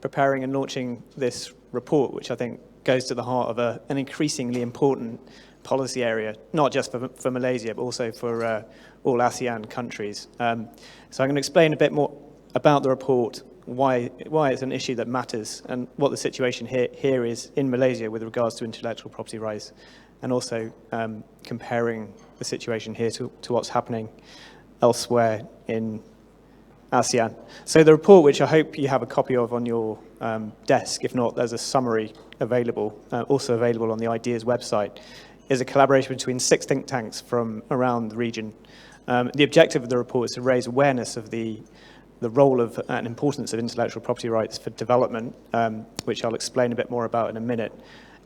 preparing and launching this report, which I think goes to the heart of an increasingly important policy area, not just for Malaysia, but also for all ASEAN countries. So I'm going to explain a bit more about the report, why it's an issue that matters, and what the situation here is in Malaysia with regards to intellectual property rights, and also comparing the situation here to what's happening elsewhere in ASEAN. So the report, which I hope you have a copy of on your desk, if not, there's a summary available, also available on the IDEAS website, is a collaboration between 6 think tanks from around the region. The objective of the report is to raise awareness of the role of and importance of intellectual property rights for development, which I'll explain a bit more about in a minute,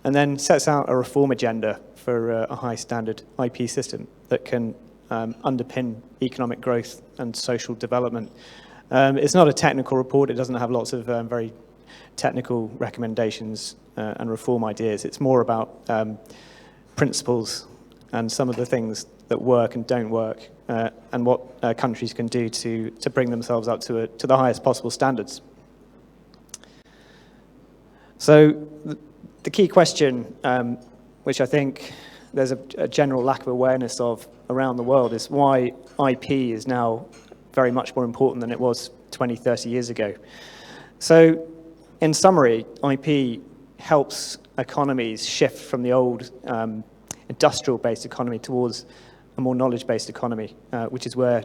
and then sets out a reform agenda for a high standard IP system that can underpin economic growth and social development. It's not a technical report. It doesn't have lots of very technical recommendations and reform ideas. It's more about principles and some of the things that work and don't work, and what countries can do to bring themselves up to the highest possible standards. So the key question, which I think there's a general lack of awareness of around the world, is why IP is now very much more important than it was 20, 30 years ago. So in summary, IP helps economies shift from the old industrial-based economy towards a more knowledge-based economy, which is where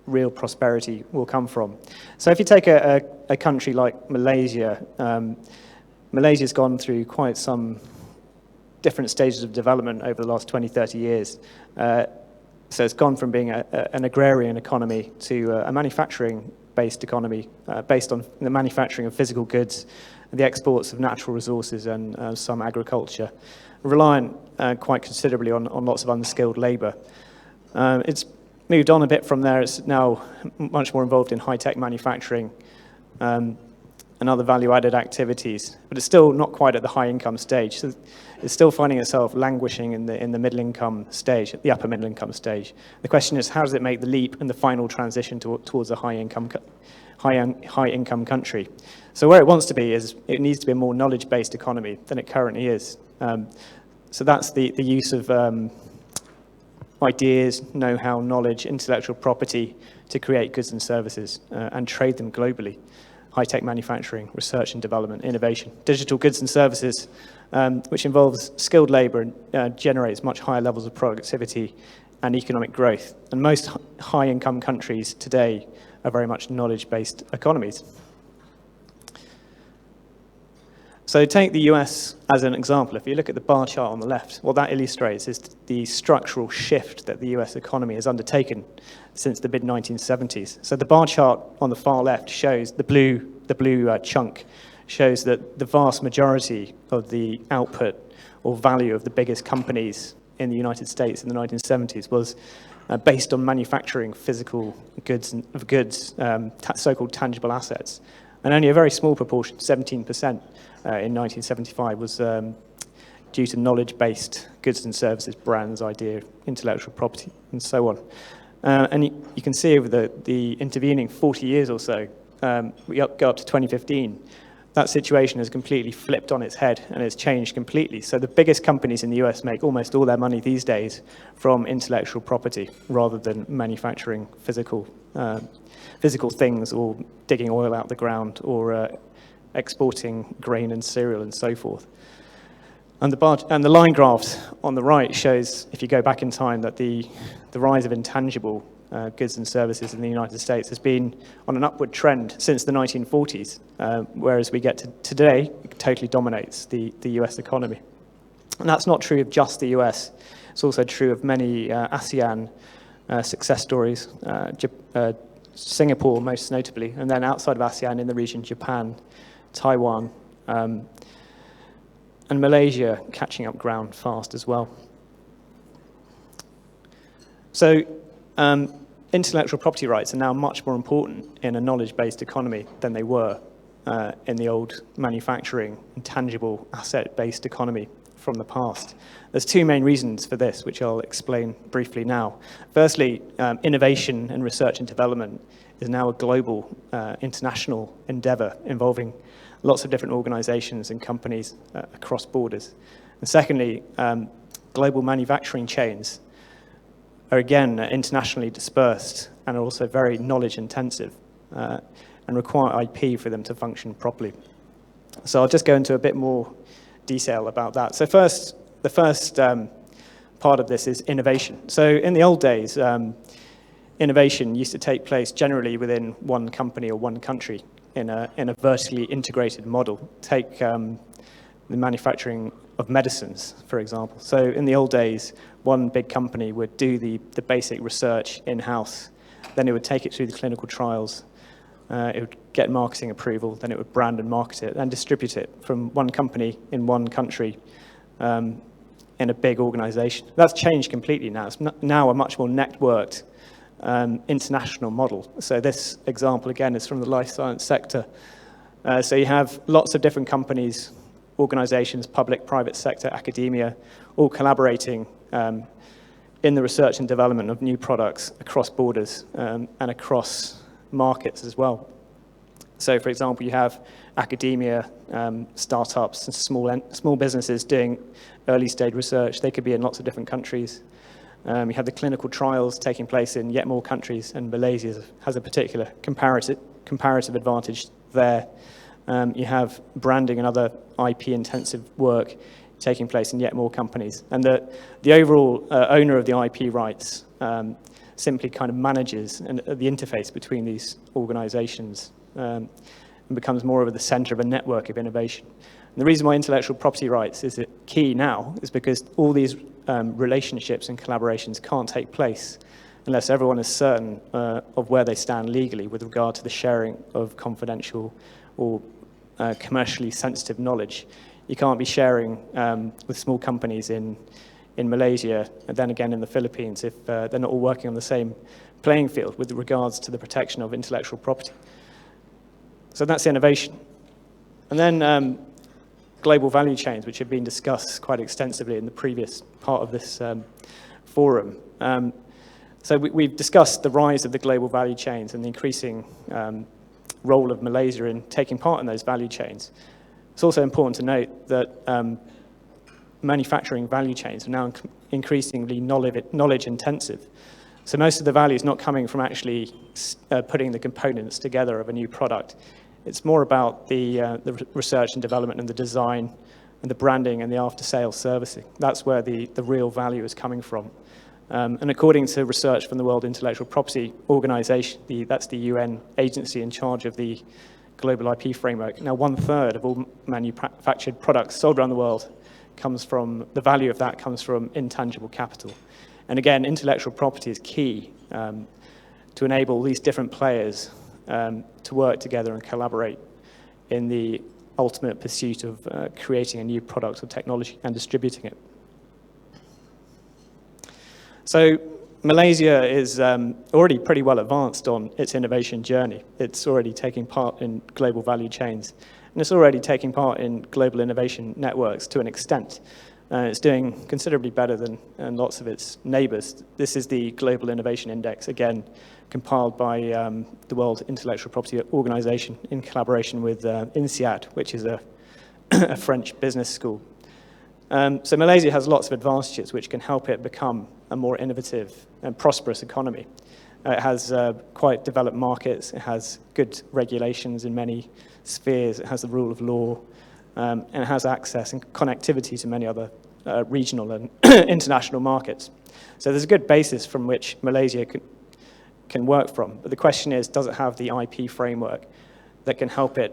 real prosperity will come from. So if you take a country like Malaysia, Malaysia's gone through quite some different stages of development over the last 20, 30 years. So it's gone from being an agrarian economy to a manufacturing-based economy based on the manufacturing of physical goods, the exports of natural resources, and some agriculture, reliant quite considerably on lots of unskilled labour. It's moved on a bit from there. It's now much more involved in high-tech manufacturing and other value-added activities, but it's still not quite at the high-income stage. So it's still finding itself languishing in the middle-income stage, the upper middle-income stage. The question is, how does it make the leap and the final transition towards a high-income country? So where it wants to be is, it needs to be a more knowledge-based economy than it currently is. So that's the use of ideas, know-how, knowledge, intellectual property to create goods and services and trade them globally. High-tech manufacturing, research and development, innovation, digital goods and services, which involves skilled labor and generates much higher levels of productivity and economic growth. And most high-income countries today are very much knowledge-based economies. So take the US as an example. If you look at the bar chart on the left, what that illustrates is the structural shift that the US economy has undertaken since the mid-1970s. So the bar chart on the far left shows the blue chunk shows that the vast majority of the output or value of the biggest companies in the United States in the 1970s was based on manufacturing physical goods, so-called tangible assets. And only a very small proportion, 17%, in 1975 was due to knowledge-based goods and services, brands, idea, intellectual property, and so on. And you can see over the intervening 40 years or so, we go up to 2015, that situation has completely flipped on its head and it's changed completely. So the biggest companies in the US make almost all their money these days from intellectual property rather than manufacturing physical things or digging oil out the ground or exporting grain and cereal and so forth. And the line graph on the right shows, if you go back in time, that the rise of intangible goods and services in the United States has been on an upward trend since the 1940s, whereas we get to today, it totally dominates the US economy. And that's not true of just the US. It's also true of many ASEAN success stories, Singapore most notably, and then outside of ASEAN in the region, Japan, Taiwan, and Malaysia catching up ground fast as well. So intellectual property rights are now much more important in a knowledge-based economy than they were in the old manufacturing, intangible, asset-based economy from the past. There's two main reasons for this, which I'll explain briefly now. Firstly, innovation and research and development is now a global, international endeavor involving lots of different organizations and companies across borders. And secondly, global manufacturing chains are again internationally dispersed and are also very knowledge intensive and require IP for them to function properly. So I'll just go into a bit more detail about that. So the first part of this is innovation. So in the old days, innovation used to take place generally within one company or one country in a vertically integrated model. Take the manufacturing of medicines, for example. So in the old days, one big company would do the basic research in-house, then it would take it through the clinical trials, it would get marketing approval, then it would brand and market it, and distribute it from one company in one country in a big organization. That's changed completely now. It's now a much more networked international model. So this example, again, is from the life science sector. So you have lots of different companies, organizations, public, private sector, academia, all collaborating in the research and development of new products across borders and across markets as well. So for example, you have academia, startups, and small businesses doing early stage research. They could be in lots of different countries. You have the clinical trials taking place in yet more countries, and Malaysia has a particular comparative advantage there. You have branding and other IP-intensive work taking place in yet more companies. And the overall owner of the IP rights simply kind of manages the interface between these organizations and becomes more of the center of a network of innovation. And the reason why intellectual property rights is key now is because all these relationships and collaborations can't take place unless everyone is certain of where they stand legally with regard to the sharing of confidential or commercially sensitive knowledge. You can't be sharing with small companies in Malaysia and then again in the Philippines if they're not all working on the same playing field with regards to the protection of intellectual property. So that's innovation. And then global value chains, which have been discussed quite extensively in the previous part of this forum. So we've discussed the rise of the global value chains and the increasing role of Malaysia in taking part in those value chains. It's also important to note that manufacturing value chains are now increasingly knowledge intensive. So most of the value is not coming from actually putting the components together of a new product. It's more about the research and development and the design and the branding and the after-sales servicing. That's where the real value is coming from. And according to research from the World Intellectual Property Organization, that's the UN agency in charge of the global IP framework, now 1/3 of all manufactured products sold around the world the value of that comes from intangible capital. And again, intellectual property is key to enable these different players to work together and collaborate in the ultimate pursuit of creating a new product or technology and distributing it. So Malaysia is already pretty well advanced on its innovation journey. It's already taking part in global value chains, and it's already taking part in global innovation networks to an extent. It's doing considerably better than lots of its neighbors. This is the Global Innovation Index, again, compiled by the World Intellectual Property Organization in collaboration with INSEAD, which is a French business school. So Malaysia has lots of advantages which can help it become a more innovative and prosperous economy. It has quite developed markets, it has good regulations in many spheres, it has the rule of law, and it has access and connectivity to many other regional and international markets. So there's a good basis from which Malaysia can work from. But the question is, does it have the IP framework that can help it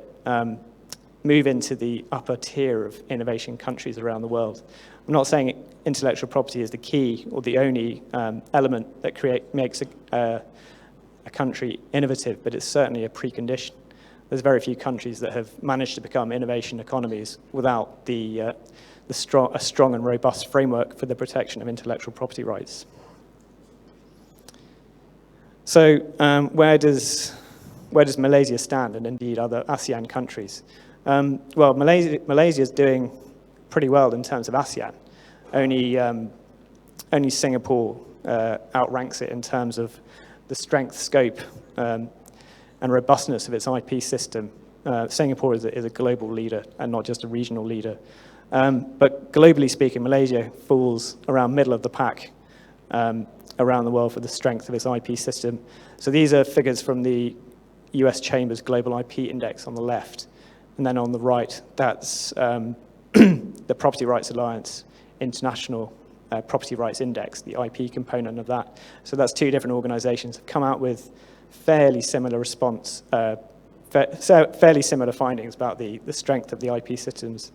move into the upper tier of innovation countries around the world? I'm not saying intellectual property is the key or the only element that makes a country innovative, but it's certainly a precondition. There's very few countries that have managed to become innovation economies without a strong and robust framework for the protection of intellectual property rights. So where does Malaysia stand, and indeed other ASEAN countries? Well, Malaysia is doing pretty well in terms of ASEAN. Only Singapore outranks it in terms of the strength, scope, and robustness of its IP system. Singapore is a global leader and not just a regional leader. But globally speaking, Malaysia falls around middle of the pack around the world for the strength of its IP system. So these are figures from the US Chamber's Global IP Index on the left. And then on the right, that's the Property Rights Alliance International Property Rights Index, the IP component of that. So that's two different organizations have come out with fairly similar fairly similar findings about the strength of the IP systems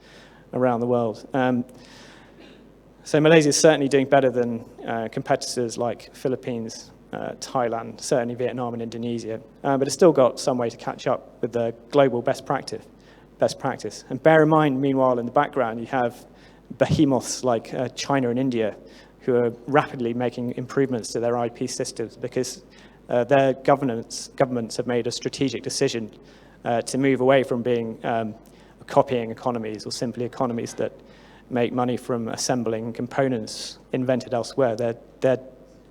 around the world. So Malaysia is certainly doing better than competitors like Philippines, Thailand, certainly Vietnam and Indonesia, but it's still got some way to catch up with the global best practice. And bear in mind, meanwhile, in the background, you have behemoths like China and India who are rapidly making improvements to their IP systems because their governments have made a strategic decision to move away from being copying economies or simply economies that make money from assembling components invented elsewhere. They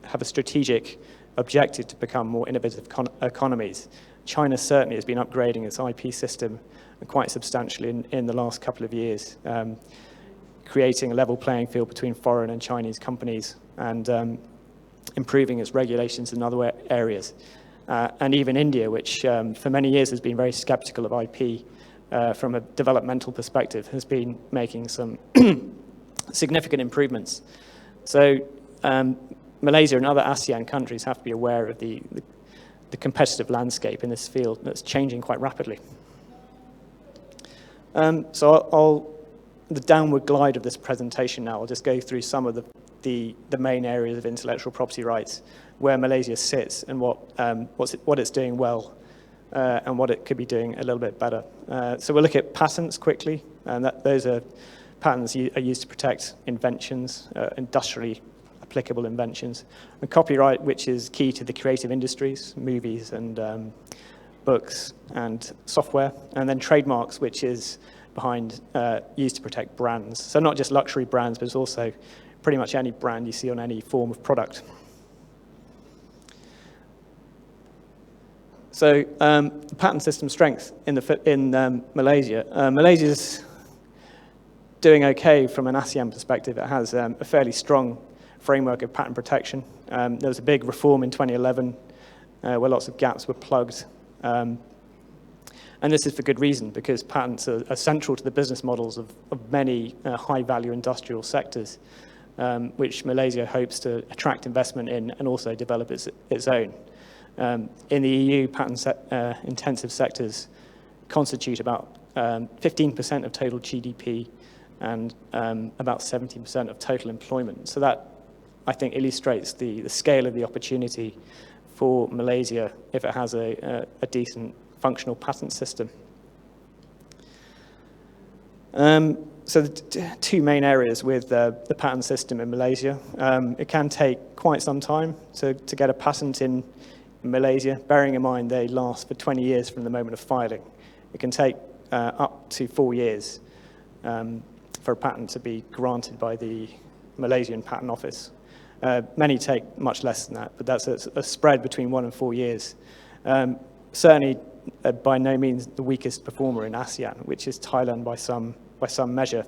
have a strategic objective to become more innovative economies. China certainly has been upgrading its IP system quite substantially in the last couple of years, creating a level playing field between foreign and Chinese companies and improving its regulations in other areas. And even India, which for many years has been very skeptical of IP from a developmental perspective, has been making some significant improvements. So Malaysia and other ASEAN countries have to be aware of the competitive landscape in this field that's changing quite rapidly. So the downward glide of this presentation now, I'll just go through some of the main areas of intellectual property rights, where Malaysia sits and what it's doing well and what it could be doing a little bit better. So we'll look at patents quickly, and those are patents are used to protect inventions, industrially applicable inventions, and copyright, which is key to the creative industries, movies and books and software, and then trademarks, which is used to protect brands. So not just luxury brands, but it's also pretty much any brand you see on any form of product. So the patent system strength in Malaysia. Malaysia's doing okay from an ASEAN perspective. It has a fairly strong framework of patent protection. There was a big reform in 2011 where lots of gaps were plugged. And this is for good reason, because patents are central to the business models of many high-value industrial sectors, which Malaysia hopes to attract investment in and also develop its own. In the EU, patent-intensive sectors constitute about 15% of total GDP and about 17% of total employment. So that, I think, illustrates the scale of the opportunity for Malaysia if it has a decent functional patent system. So the two main areas with the patent system in Malaysia. It can take quite some time to get a patent in Malaysia, bearing in mind they last for 20 years from the moment of filing. It can take up to 4 years for a patent to be granted by the Malaysian Patent Office. Many take much less than that, but that's a spread between 1 and 4 years. Certainly, by no means the weakest performer in ASEAN, which is Thailand by some measure.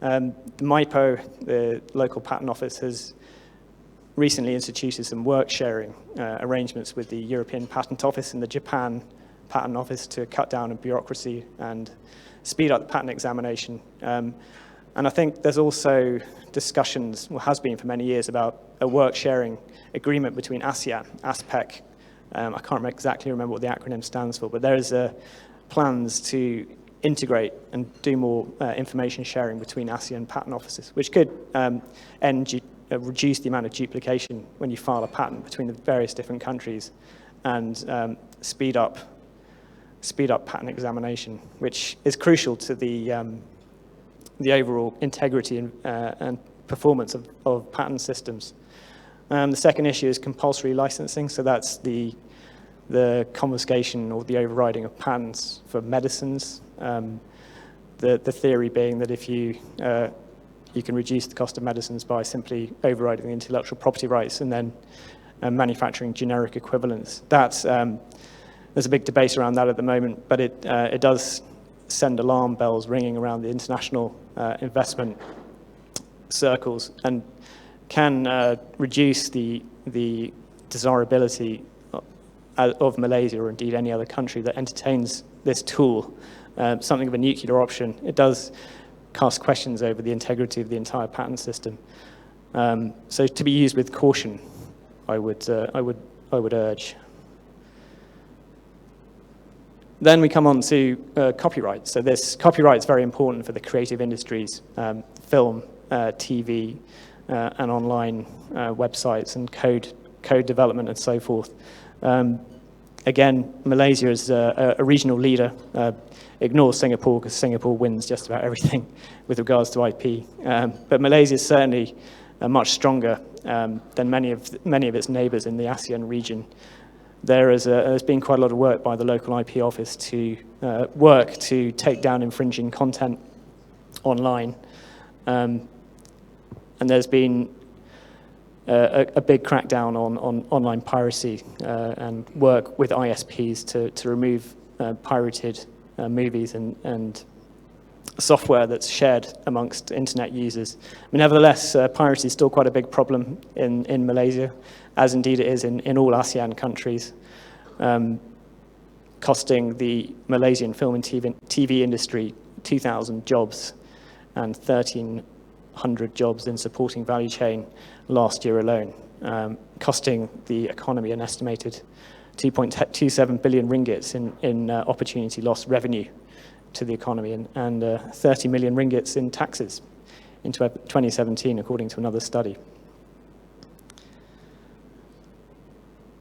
The MIPO, the local patent office, has recently instituted some work-sharing arrangements with the European Patent Office and the Japan Patent Office to cut down on bureaucracy and speed up the patent examination. And I think there's also discussions, well, has been for many years, about a work-sharing agreement between ASEAN, ASPEC. I can't exactly remember what the acronym stands for, but there is plans to integrate and do more information sharing between ASEAN patent offices, which could reduce the amount of duplication when you file a patent between the various different countries and speed up patent examination, which is crucial to the overall integrity and performance of patent systems. The second issue is compulsory licensing, so that's the confiscation or the overriding of patents for medicines, the theory being that if you can reduce the cost of medicines by simply overriding the intellectual property rights and then manufacturing generic equivalents. There's a big debate around that at the moment, but it does send alarm bells ringing around the international investment circles and can reduce the desirability of Malaysia, or indeed any other country that entertains this tool, something of a nuclear option. It does cast questions over the integrity of the entire patent system. So to be used with caution, I would urge. Then we come on to copyright. So this copyright is very important for the creative industries, film, TV, and online websites and code development and so forth. Again, Malaysia is a regional leader. Ignore Singapore, because Singapore wins just about everything with regards to IP. But Malaysia is certainly much stronger than many of its neighbours in the Asean region. There's been quite a lot of work by the local IP office to work to take down infringing content online. And there's been a big crackdown on online piracy and work with ISPs to remove pirated movies and software that's shared amongst internet users. Nevertheless, piracy is still quite a big problem in Malaysia, as indeed it is in all ASEAN countries, costing the Malaysian film and TV industry 2,000 jobs and 1,300 jobs in supporting value chain last year alone, costing the economy an estimated 2.27 billion ringgits in opportunity loss revenue to the economy and 30 million ringgits in taxes in 2017, according to another study.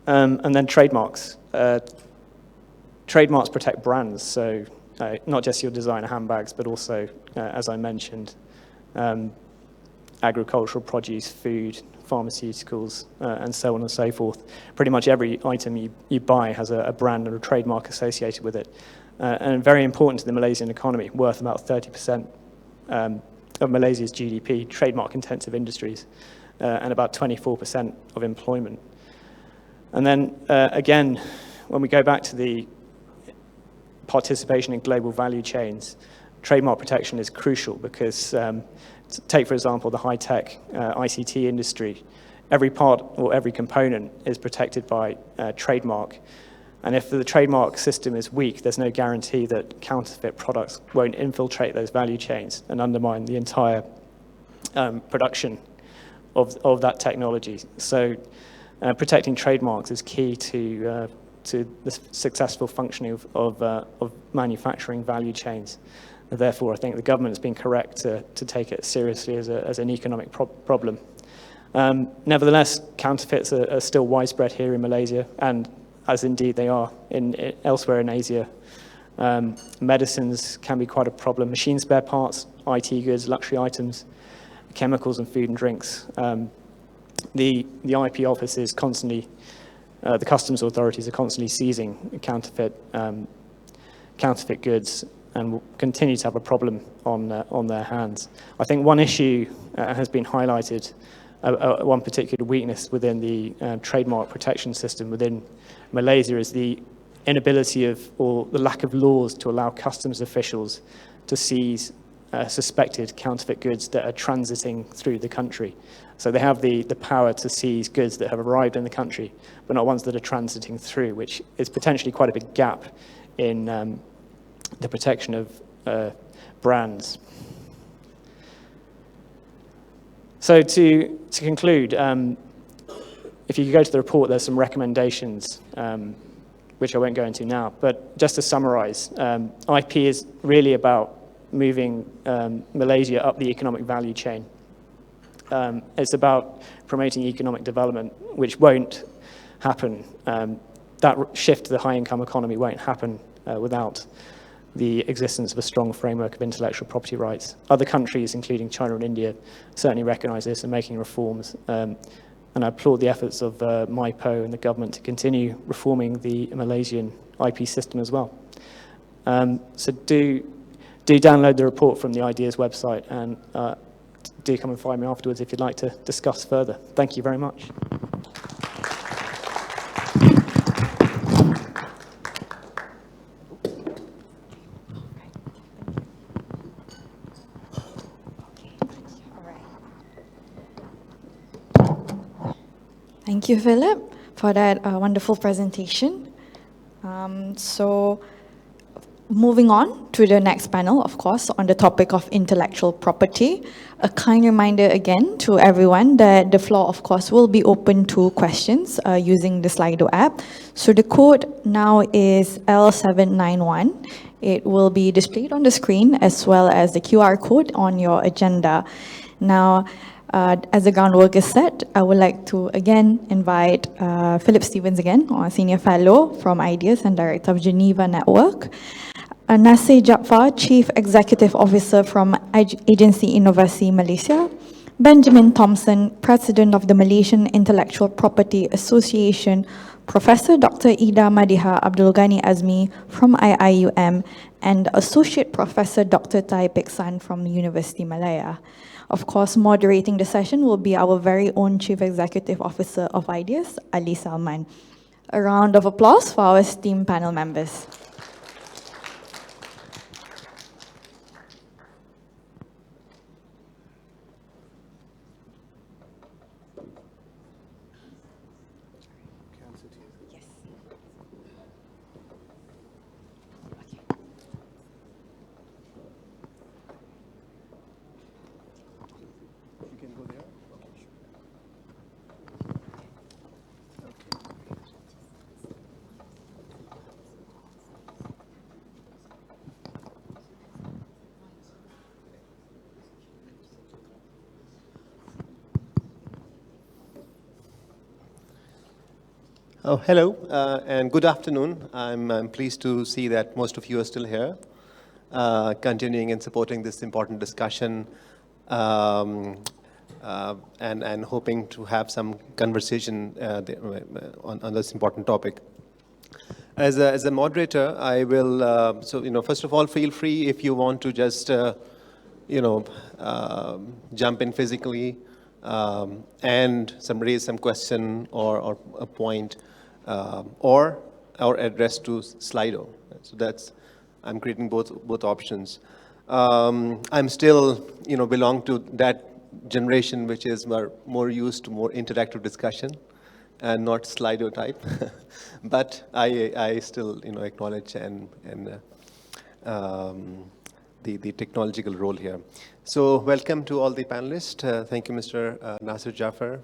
And then trademarks. Trademarks protect brands, so not just your designer handbags, but also, as I mentioned, agricultural produce, food, pharmaceuticals, and so on and so forth. Pretty much every item you buy has a brand or a trademark associated with it. And very important to the Malaysian economy, worth about 30% of Malaysia's GDP, trademark-intensive industries, and about 24% of employment. And then, again, when we go back to the participation in global value chains, trademark protection is crucial because, take, for example, the high-tech ICT industry. Every part or every component is protected by trademark. And if the trademark system is weak, there's no guarantee that counterfeit products won't infiltrate those value chains and undermine the entire production of that technology. So protecting trademarks is key to the successful functioning of manufacturing value chains. And therefore, I think the government has been correct to take it seriously as an economic problem. Nevertheless, counterfeits are still widespread here in Malaysia, and as indeed they are elsewhere in Asia. Medicines can be quite a problem. Machine spare parts, IT goods, luxury items, chemicals and food and drinks. The IP office is constantly, the customs authorities are constantly seizing counterfeit goods and will continue to have a problem on their hands. I think one issue has been highlighted, one particular weakness within the trademark protection system within Malaysia is the inability or the lack of laws to allow customs officials to seize suspected counterfeit goods that are transiting through the country. So they have the power to seize goods that have arrived in the country, but not ones that are transiting through, which is potentially quite a big gap in the protection of brands. So to conclude, if you go to the report, there's some recommendations, which I won't go into now. But just to summarize, IP is really about moving Malaysia up the economic value chain. It's about promoting economic development, which won't happen. That shift to the high-income economy won't happen without the existence of a strong framework of intellectual property rights. Other countries, including China and India, certainly recognize this and making reforms. And I applaud the efforts of MIPO and the government to continue reforming the Malaysian IP system as well. So do do download the report from the Ideas website, and do come and find me afterwards if you'd like to discuss further. Thank you very much. Thank you, Philip, for that wonderful presentation. So moving on to the next panel, of course, on the topic of intellectual property. A kind reminder again to everyone that the floor, of course, will be open to questions using the Slido app. So the code now is L791. It will be displayed on the screen as well as the QR code on your agenda. Now, as the groundwork is set, I would like to again invite Philip Stevens again, our Senior Fellow from Ideas and Director of Geneva Network, Nasir Jaafar, Chief Executive Officer from Agency Inovasi Malaysia, Benjamin Thompson, President of the Malaysian Intellectual Property Association, Professor Dr. Ida Madiha Abdul Ghani Azmi from IIUM, and Associate Professor Dr. Tai Peksan from University Malaya. Of course, moderating the session will be our very own Chief Executive Officer of Ideas, Ali Salman. A round of applause for our esteemed panel members. Oh, hello, and good afternoon. I'm pleased to see that most of you are still here, continuing and supporting this important discussion, and hoping to have some conversation on this important topic. As a moderator, I will, first of all, feel free if you want to just, jump in physically and raise some question or a point. Or address to Slido. So I'm creating both options. I'm still, belong to that generation which is more used to more interactive discussion and not Slido type. But I still, acknowledge and the technological role here. So welcome to all the panelists. Thank you, Mr. Nasir Jaafar,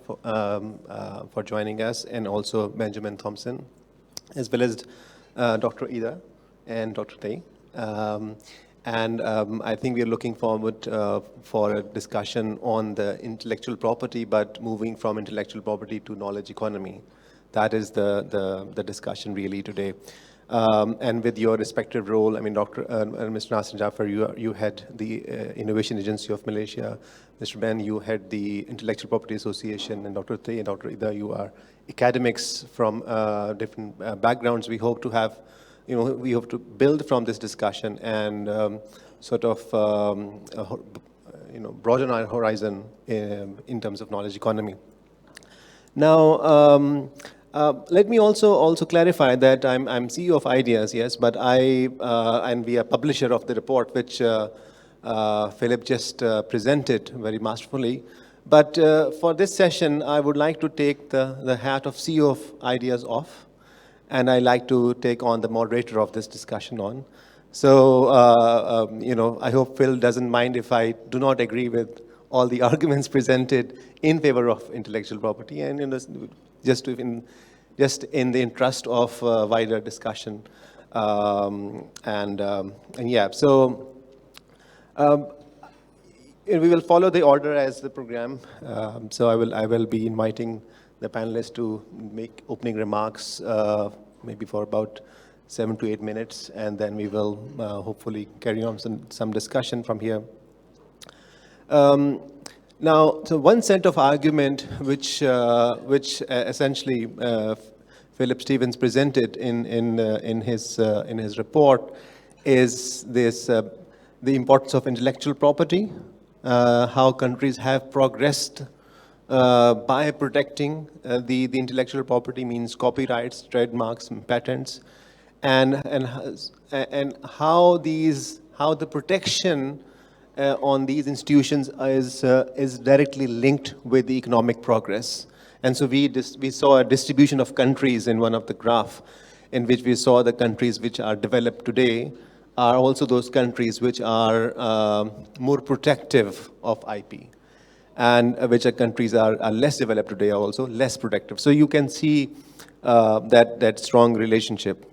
for joining us, and also Benjamin Thompson, as well as Dr. Ida and Dr. Tay. I think we are looking forward for a discussion on the intellectual property, but moving from intellectual property to knowledge economy. That is the discussion really today. And with your respective role, I mean, Mr. Nasir Jaafar, you head the Innovation Agency of Malaysia. Mr. Ben, you head the Intellectual Property Association, and Dr. Tay and Dr. Ida, you are academics from different backgrounds. We hope to have, we hope to build from this discussion and broaden our horizon in terms of knowledge economy. Now, let me also clarify that I'm CEO of Ideas, yes, but and we are publisher of the report which Philip just presented very masterfully. But for this session, I would like to take the hat of CEO of Ideas off, and I like to take on the moderator of this discussion on. So, I hope Phil doesn't mind if I do not agree with all the arguments presented in favor of intellectual property, and just in the interest of wider discussion, yeah. So we will follow the order as the program. So I will be inviting the panelists to make opening remarks, maybe for about 7 to 8 minutes, and then we will hopefully carry on some discussion from here. Now, so one set of argument which essentially Philip Stevens presented in his report is this the importance of intellectual property, how countries have progressed by protecting the intellectual property, means copyrights, trademarks, and patents, and how the protection on these institutions is directly linked with the economic progress. And so we saw a distribution of countries in one of the graph, in which we saw the countries which are developed today are also those countries which are more protective of IP, and which are countries are less developed today are also less protective. So you can see that strong relationship.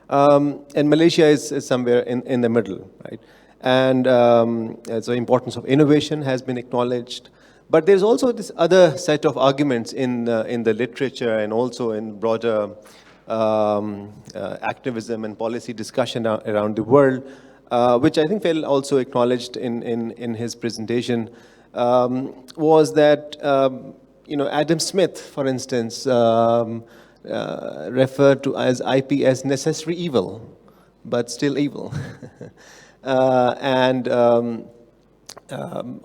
And Malaysia is somewhere in the middle, right? And so importance of innovation has been acknowledged. But there's also this other set of arguments in the literature and also in broader activism and policy discussion around the world, which I think Phil also acknowledged in his presentation, was that Adam Smith, for instance, referred to as IP as necessary evil, but still evil.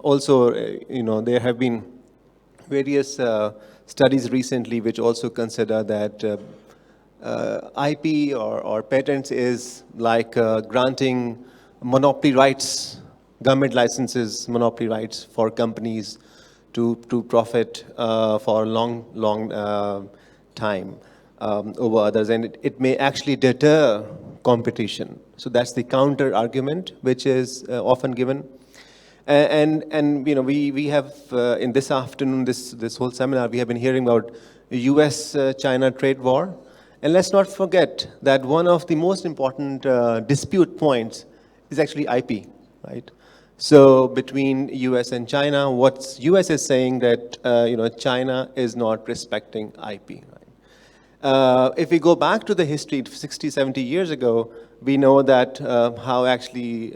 Also, there have been various studies recently which also consider that IP or patents is like granting monopoly rights, government licenses, monopoly rights for companies to profit for a long time over others, and it may actually deter competition. So that's the counter argument which is often given. And we have in this afternoon, this whole seminar, we have been hearing about US-China trade war. And let's not forget that one of the most important dispute points is actually IP, right? So between US and China, what US is saying that China is not respecting IP. Right? If we go back to the history 60, 70 years ago, we know that how actually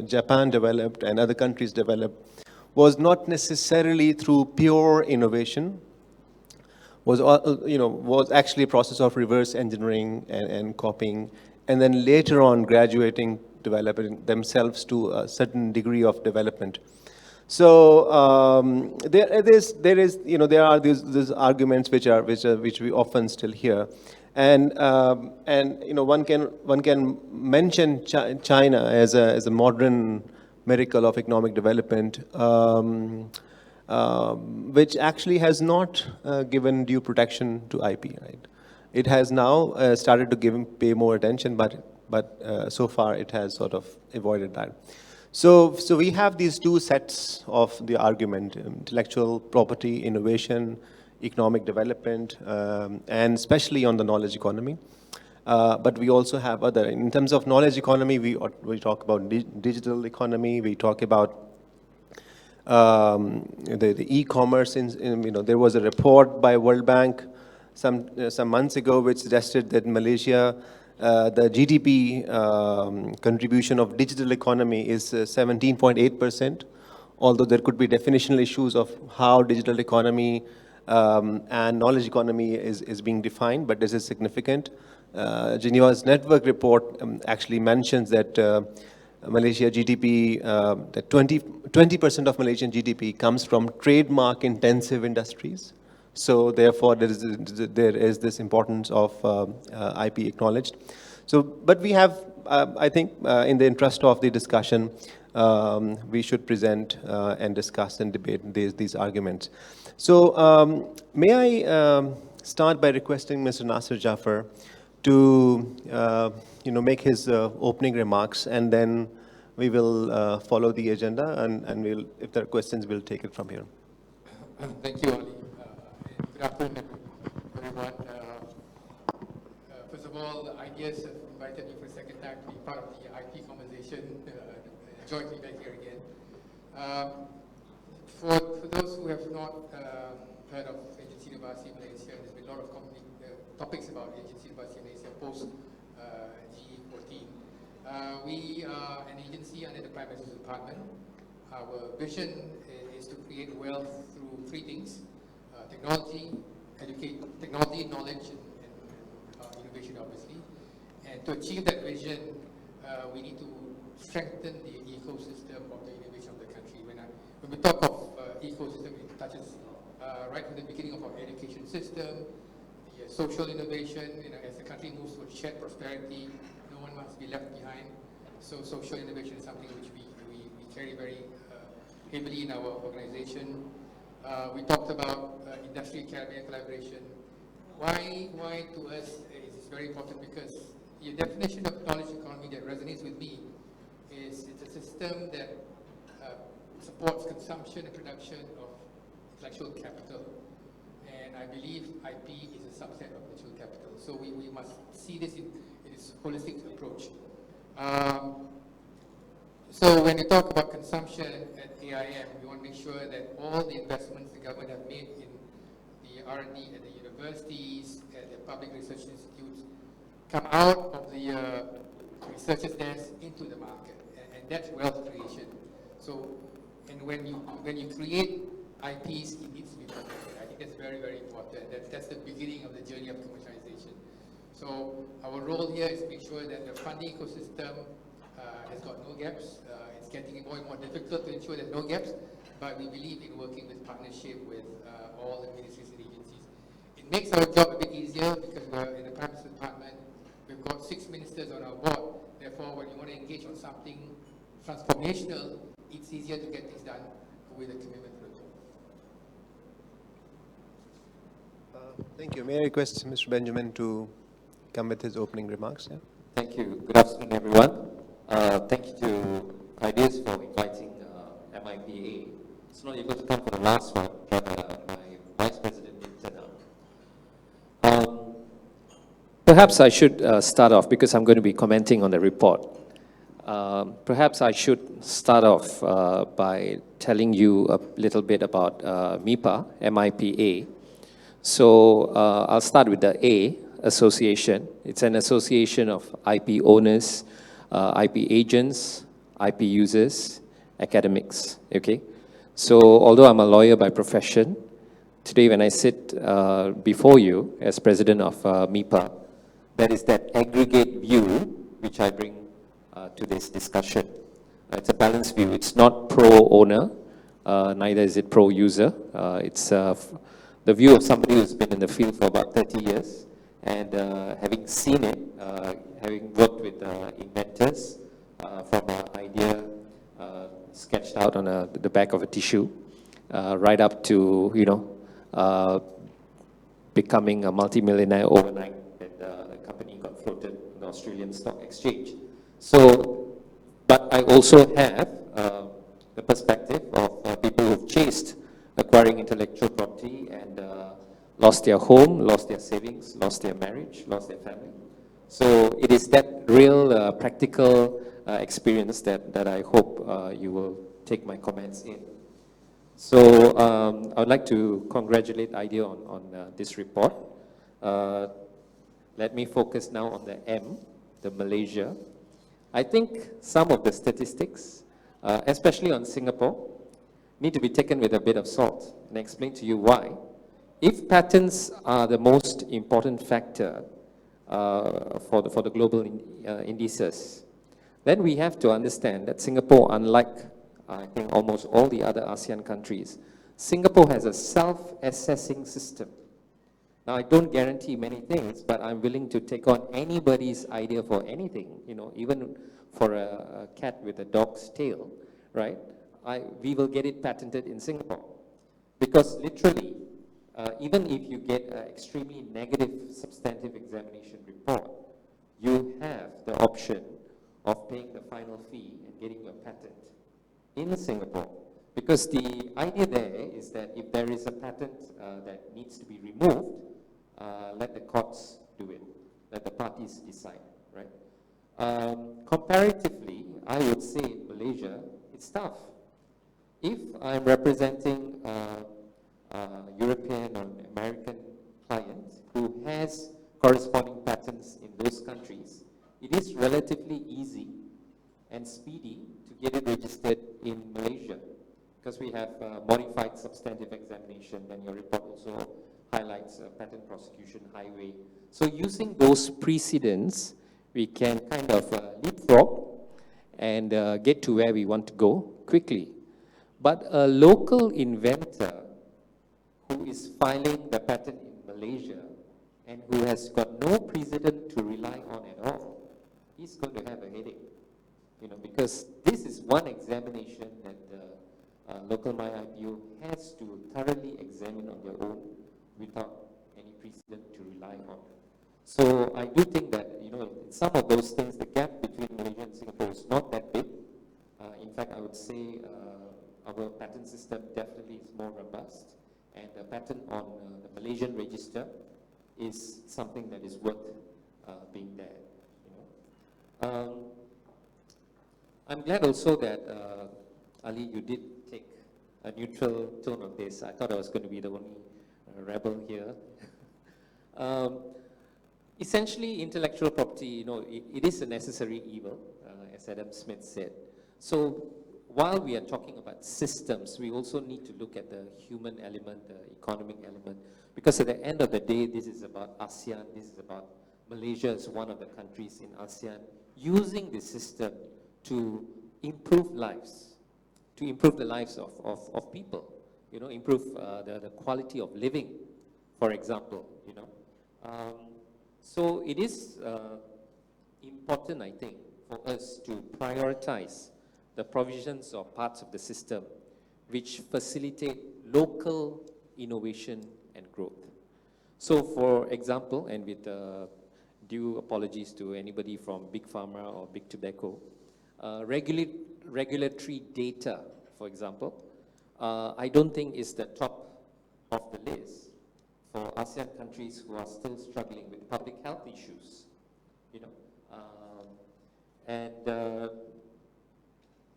Japan developed and other countries developed was not necessarily through pure innovation. Was actually a process of reverse engineering and copying, and then later on graduating, developing themselves to a certain degree of development. So there are these arguments which we often still hear, and one can mention China as a modern miracle of economic development. Which actually has not given due protection to IP, right? It has now started to pay more attention, but so far it has sort of avoided that. So we have these two sets of the argument: intellectual property, innovation, economic development, and especially on the knowledge economy. But we also have other. In terms of knowledge economy, we talk about digital economy. We talk about the e-commerce. There was a report by World Bank some months ago which suggested that Malaysia, the GDP contribution of digital economy is 17.8%, although there could be definitional issues of how digital economy and knowledge economy is being defined, but this is significant. Geneva's network report actually mentions that Malaysia GDP, that 20% of Malaysian GDP comes from trademark-intensive industries. So therefore, there is this importance of IP acknowledged. So, but we have, I think, in the interest of the discussion, we should present and discuss and debate these arguments. So, may I start by requesting Mr. Nasser Jaffer to make his opening remarks, and then we will follow the agenda, and we'll, if there are questions, we'll take it from here. Thank you, Ali. Good afternoon, everyone. First of all, IDS have invited me for a second time to be part of the IT conversation, jointly back here again. For those who have not heard of Agency Inovasi Malaysia, there's been a lot of topics about Agency Inovasi Malaysia post G14. We are an agency under the Prime Minister's Department. Our vision is to create wealth through three things: technology, knowledge, and innovation, obviously. And to achieve that vision, we need to strengthen the ecosystem of the innovation of the country. When we talk of ecosystem, it touches right from the beginning of our education system, the social innovation. As the country moves towards shared prosperity, no one must be left behind. So social innovation is something which we carry very heavily in our organization. We talked about industry academia collaboration. Why to us is very important, because the definition of knowledge economy that resonates with me is it's a system that supports consumption and production of intellectual capital. And I believe IP is a subset of intellectual capital. So we must see this in its holistic approach. So when we talk about consumption at AIM, we want to make sure that all the investments the government have made in the R&D at the universities, at the public research institutes, come out of the researchers' desk into the market, and that's wealth creation. So, and when you create IPs, it needs to be protected. I think that's very, very important. That's the beginning of the journey of commercialization. So our role here is to make sure that the funding ecosystem has got no gaps. It's getting more and more difficult to ensure there's no gaps, but we believe in working with partnership with all the ministries and agencies. It makes our job a bit easier because we're in the Prime Minister's Department. We've got 6 ministers on our board. Therefore, when you want to engage on something transformational, it's easier to get things done with a commitment to the board. Thank you. May I request Mr. Benjamin to come with his opening remarks? Yeah? Thank you. Good afternoon, everyone. Thank you to Ideas for inviting MIPA. It's not able to come for the last one, but my Vice President did turn up. Perhaps I should start off, because I'm going to be commenting on the report. Perhaps I should start off by telling you a little bit about MIPA. So I'll start with the A, association. It's an association of IP owners, IP agents, IP users, academics, okay? So although I'm a lawyer by profession, today when I sit before you as president of MIPA, that is that aggregate view which I bring to this discussion. It's a balanced view. It's not pro-owner, neither is it pro-user. It's the view of somebody who's been in the field for about 30 years, and having seen it, having worked with inventors from an idea sketched out on the back of a tissue, right up to, becoming a multimillionaire overnight, and the company got floated on the Australian Stock Exchange. So, but I also have the perspective of people who've chased acquiring intellectual property and lost their home, lost their savings, lost their marriage, lost their family. So it is that real practical experience that I hope you will take my comments in. So I would like to congratulate IDEA on this report. Let me focus now on the M, the Malaysia. I think some of the statistics, especially on Singapore, need to be taken with a bit of salt, and explain to you why. If patents are the most important factor for the global indices, then we have to understand that Singapore, unlike I think almost all the other ASEAN countries, Singapore has a self-assessing system. Now, I don't guarantee many things, but I'm willing to take on anybody's idea for anything, even for a cat with a dog's tail, right? We will get it patented in Singapore. Because literally, even if you get an extremely negative substantive examination report, you have the option of paying the final fee and getting your patent in Singapore. Because the idea there is that if there is a patent that needs to be removed, let the courts do it, let the parties decide, right? Comparatively, I would say in Malaysia, it's tough. If I'm representing European or American client who has corresponding patents in those countries, it is relatively easy and speedy to get it registered in Malaysia, because we have modified substantive examination, and your report also highlights patent prosecution highway. So using those precedents, we can kind of leapfrog and get to where we want to go quickly. But a local inventor who is filing the patent in Malaysia and who has got no precedent to rely on at all, he's going to have a headache, because this is one examination that the local MyIPO has to thoroughly examine on their own without any precedent to rely on. So I do think that, some of those things, the gap between Malaysia and Singapore is not that big. In fact, I would say our patent system definitely is more robust, and the patent on the Malaysian register is something that is worth being there. I'm glad also that, Ali, you did take a neutral tone on this. I thought I was going to be the only rebel here. Essentially, intellectual property, it is a necessary evil, as Adam Smith said. So while we are talking about systems, we also need to look at the human element, the economic element, because at the end of the day, this is about ASEAN, this is about Malaysia as one of the countries in ASEAN, using the system to improve lives, to improve the lives of people, improve the quality of living, for example, So it is important, I think, for us to prioritize the provisions or parts of the system which facilitate local innovation and growth. So for example, and with due apologies to anybody from Big Pharma or Big Tobacco, regulatory data, for example, I don't think is the top of the list for ASEAN countries who are still struggling with public health issues,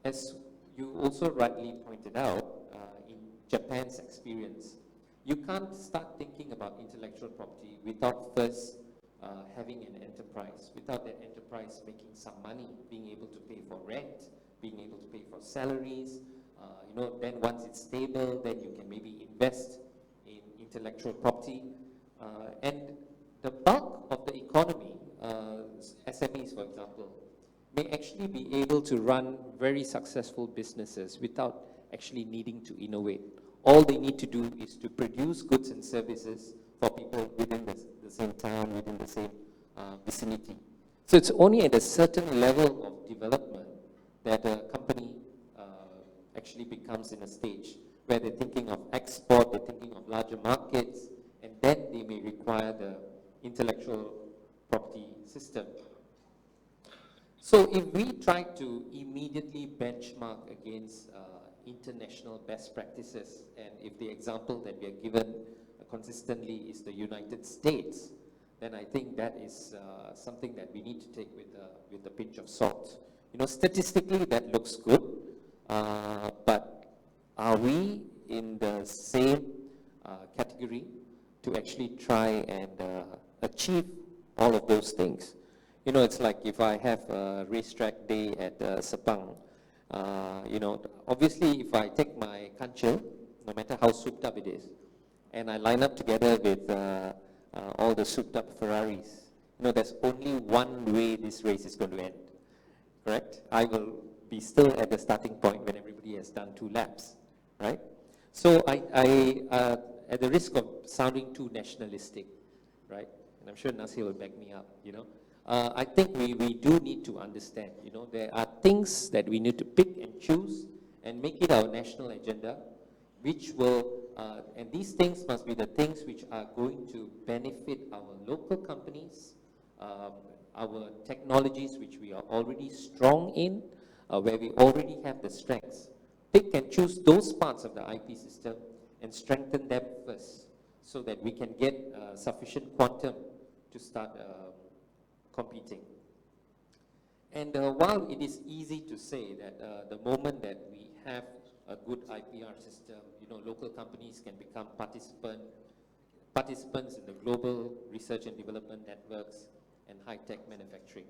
as you also rightly pointed out, in Japan's experience, you can't start thinking about intellectual property without first having an enterprise, without that enterprise making some money, being able to pay for rent, being able to pay for salaries, then once it's stable, then you can maybe invest in intellectual property. And the bulk of the economy, SMEs for example, may actually be able to run very successful businesses without actually needing to innovate. All they need to do is to produce goods and services for people within the same town, within the same vicinity. So it's only at a certain level of development that a company actually becomes in a stage where they're thinking of export, they're thinking of larger markets, and then they may require the intellectual property system. So if we try to immediately benchmark against international best practices, and if the example that we are given consistently is the United States, then I think that is something that we need to take with a pinch of salt. Statistically that looks good, but are we in the same category to actually try and achieve all of those things? It's like if I have a racetrack day at Sepang, obviously if I take my kanchil, no matter how souped up it is, and I line up together with all the souped up Ferraris, there's only one way this race is going to end, correct? I will be still at the starting point when everybody has done 2 laps, right? So I at the risk of sounding too nationalistic, right? And I'm sure Nasir will back me up, I think we do need to understand, there are things that we need to pick and choose and make it our national agenda, which will, and these things must be the things which are going to benefit our local companies, our technologies which we are already strong in, where we already have the strengths. Pick and choose those parts of the IP system and strengthen them first so that we can get sufficient quantum to start competing. And while it is easy to say that the moment that we have a good IPR system, local companies can become participants in the global research and development networks and high-tech manufacturing.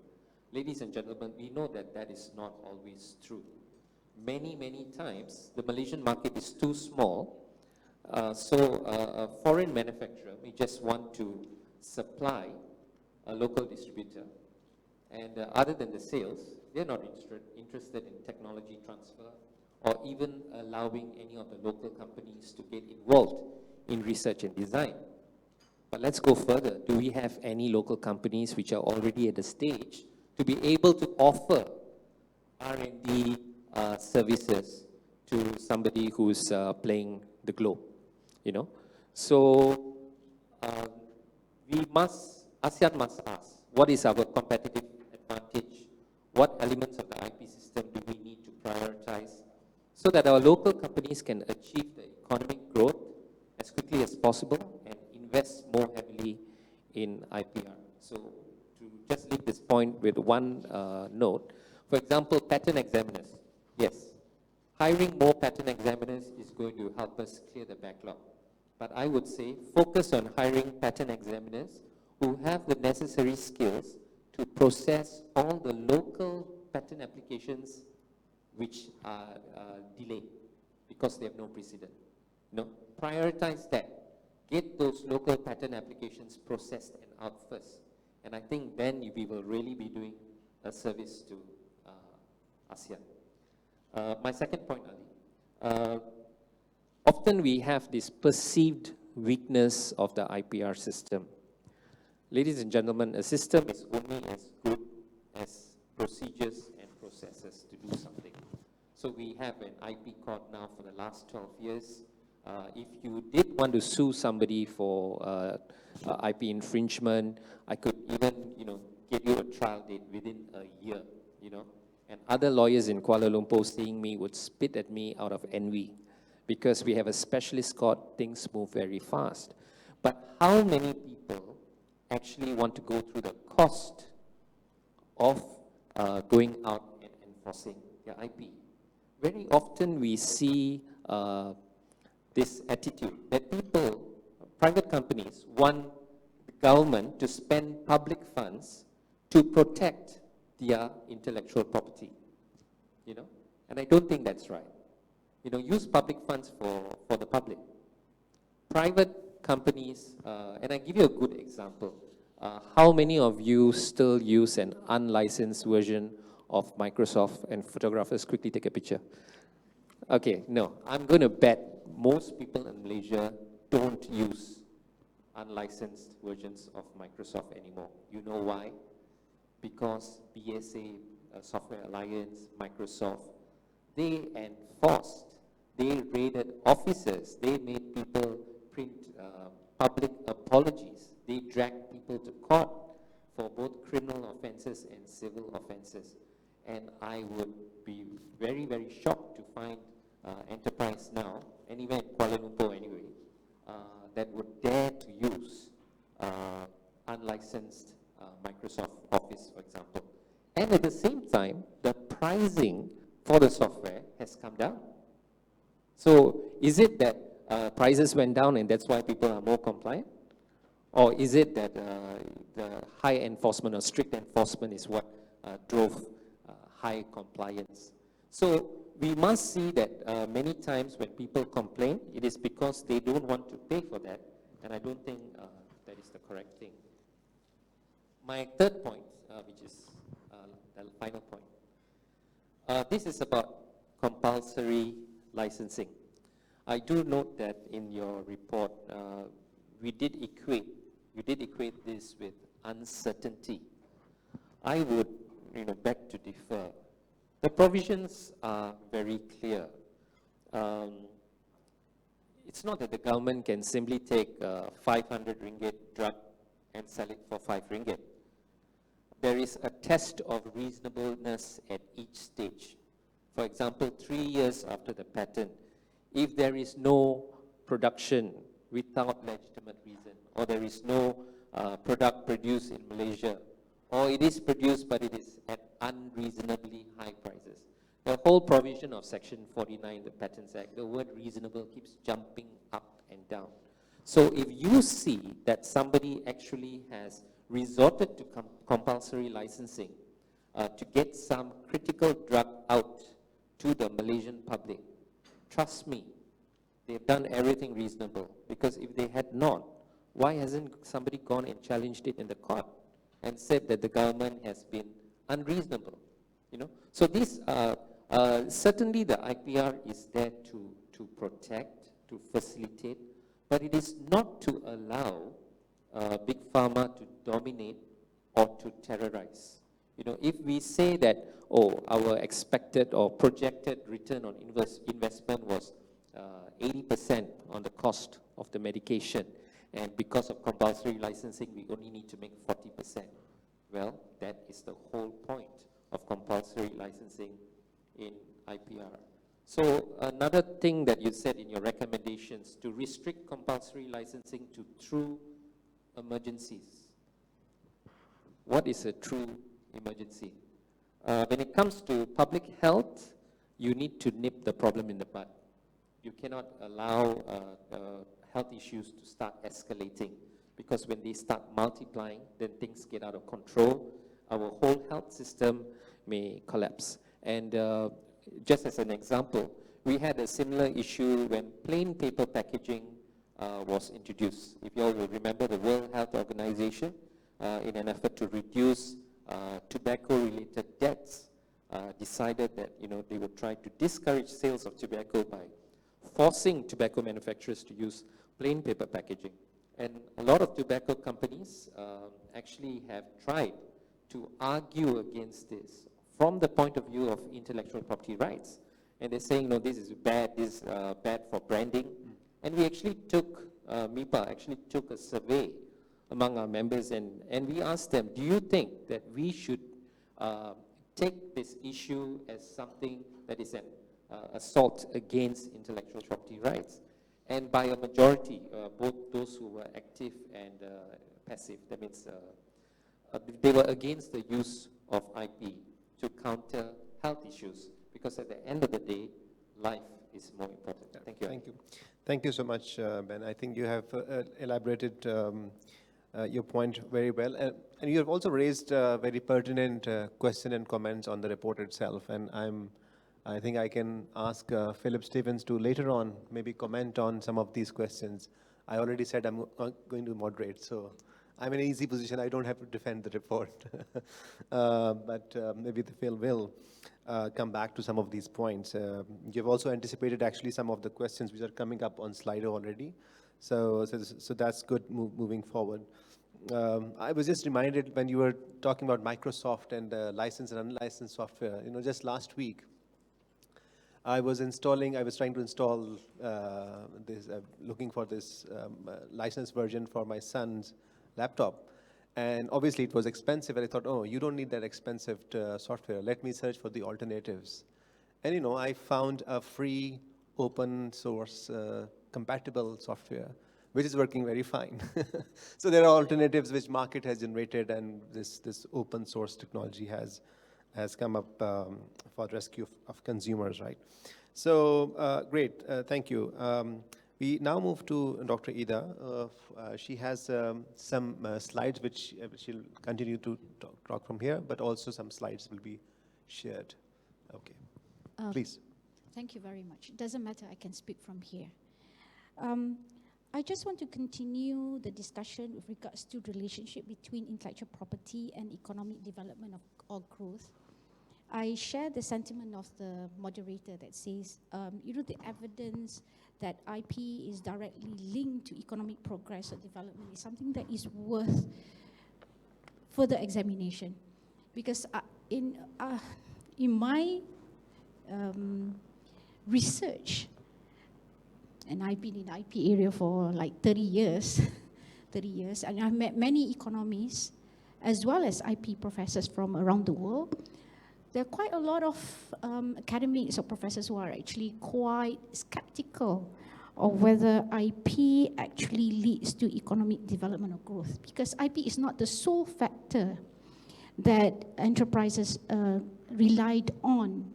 Ladies and gentlemen, we know that that is not always true. Many, many times, the Malaysian market is too small, so a foreign manufacturer may just want to supply a local distributor. And other than the sales, they're not interested in technology transfer or even allowing any of the local companies to get involved in research and design. But let's go further. Do we have any local companies which are already at the stage to be able to offer R&D services to somebody who's playing the globe, you know? So ASEAN must ask, what is our competitive advantage? What elements of the IP system do we need to prioritize so that our local companies can achieve the economic growth as quickly as possible and invest more heavily in IPR? So to just leave this point with one note, for example, patent examiners. Yes, hiring more patent examiners is going to help us clear the backlog. But I would say focus on hiring patent examiners who have the necessary skills to process all the local patent applications which are delayed because they have no precedent. You know, prioritize that. Get those local patent applications processed and out first. And I think then we will really be doing a service to ASEAN. My second point, Ali. Often we have this perceived weakness of the IPR system. Ladies and gentlemen, a system is only as good as procedures and processes to do something. So we have an IP court now for the last 12 years. If you did want to sue somebody for IP infringement, I could even, get you a trial date within a year, And other lawyers in Kuala Lumpur seeing me would spit at me out of envy because we have a specialist court, things move very fast. But how many people actually want to go through the cost of going out and enforcing their IP? Very often we see this attitude that people, private companies, want the government to spend public funds to protect their intellectual property, And I don't think that's right. Use public funds for the public. Private companies, and I give you a good example. How many of you still use an unlicensed version of Microsoft and photographers quickly take a picture? Okay, no. I'm going to bet most people in Malaysia don't use unlicensed versions of Microsoft anymore. You know why? Because BSA, Software Alliance, Microsoft, they enforced, they raided offices, they made people print public apologies, they dragged people to court for both criminal offenses and civil offenses. And I would be very, very shocked to find enterprise now, anywhere in Kuala Lumpur anyway, that would dare to use unlicensed Microsoft Office, for example. And at the same time, the pricing for the software has come down. So is it that prices went down and that's why people are more compliant? Or is it that the high enforcement or strict enforcement is what drove high compliance? So we must see that many times when people complain, it is because they don't want to pay for that, and I don't think that is the correct thing. My third point, which is the final point, this is about compulsory licensing. I do note that in your report, you did equate this with uncertainty. I would, beg to differ. The provisions are very clear. It's not that the government can simply take 500 ringgit drug and sell it for 5 ringgit. There is a test of reasonableness at each stage. For example, 3 years after the patent, if there is no production without legitimate reason, or there is no product produced in Malaysia, or it is produced but it is at unreasonably high prices. The whole provision of Section 49, the Patents Act, the word reasonable keeps jumping up and down. So if you see that somebody actually has resorted to compulsory licensing to get some critical drug out to the Malaysian public, trust me, they've done everything reasonable. Because if they had not, why hasn't somebody gone and challenged it in the court and said that the government has been unreasonable? So this, certainly the IPR is there to protect, to facilitate, but it is not to allow big pharma to dominate or to terrorize. If we say that, our expected or projected return on investment was 80% on the cost of the medication, and because of compulsory licensing, we only need to make 40%. Well, that is the whole point of compulsory licensing in IPR. So another thing that you said in your recommendations, to restrict compulsory licensing to true emergencies. What is a true emergency? When it comes to public health, you need to nip the problem in the bud. You cannot allow health issues to start escalating, because when they start multiplying, then things get out of control. Our whole health system may collapse. And just as an example, we had a similar issue when plain paper packaging was introduced. If you all will remember, the World Health Organization, in an effort to reduce tobacco-related debts, decided that they would try to discourage sales of tobacco by forcing tobacco manufacturers to use plain paper packaging. And a lot of tobacco companies actually have tried to argue against this from the point of view of intellectual property rights. And they're saying, no, this is bad for branding. And we actually took, MIPA actually took a survey among our members, and we asked them, do you think that we should take this issue as something that is an assault against intellectual property rights? And by a majority, both those who were active and passive, that means they were against the use of IP to counter health issues, because at the end of the day, life is more important. Thank you. Thank you. Thank you so much, Ben. I think you have elaborated your point very well. And you have also raised a very pertinent question and comments on the report itself. And I think I can ask Philip Stevens to later on maybe comment on some of these questions. I already said I'm going to moderate, so I'm in an easy position. I don't have to defend the report. But maybe Phil will come back to some of these points. You've also anticipated actually some of the questions which are coming up on Slido already. So that's good moving forward. I was just reminded when you were talking about Microsoft and licensed and unlicensed software, just last week, I was trying to install this, looking for this licensed version for my son's laptop. And obviously it was expensive, and I thought, oh, you don't need that expensive software. Let me search for the alternatives. And I found a free open source compatible software, which is working very fine. So there are alternatives which market has generated, and this open source technology has come up for the rescue of consumers, right? So great, thank you. We now move to Dr. Ida. She has some slides which she'll continue to talk from here, but also some slides will be shared. Okay, please. Thank you very much. It doesn't matter, I can speak from here. I just want to continue the discussion with regards to the relationship between intellectual property and economic development or growth. I share the sentiment of the moderator that says, the evidence that IP is directly linked to economic progress or development is something that is worth further examination. Because in my research, and I've been in the IP area for like 30 years, and I've met many economists as well as IP professors from around the world. There are quite a lot of academics or professors who are actually quite skeptical of whether IP actually leads to economic development or growth, because IP is not the sole factor that enterprises relied on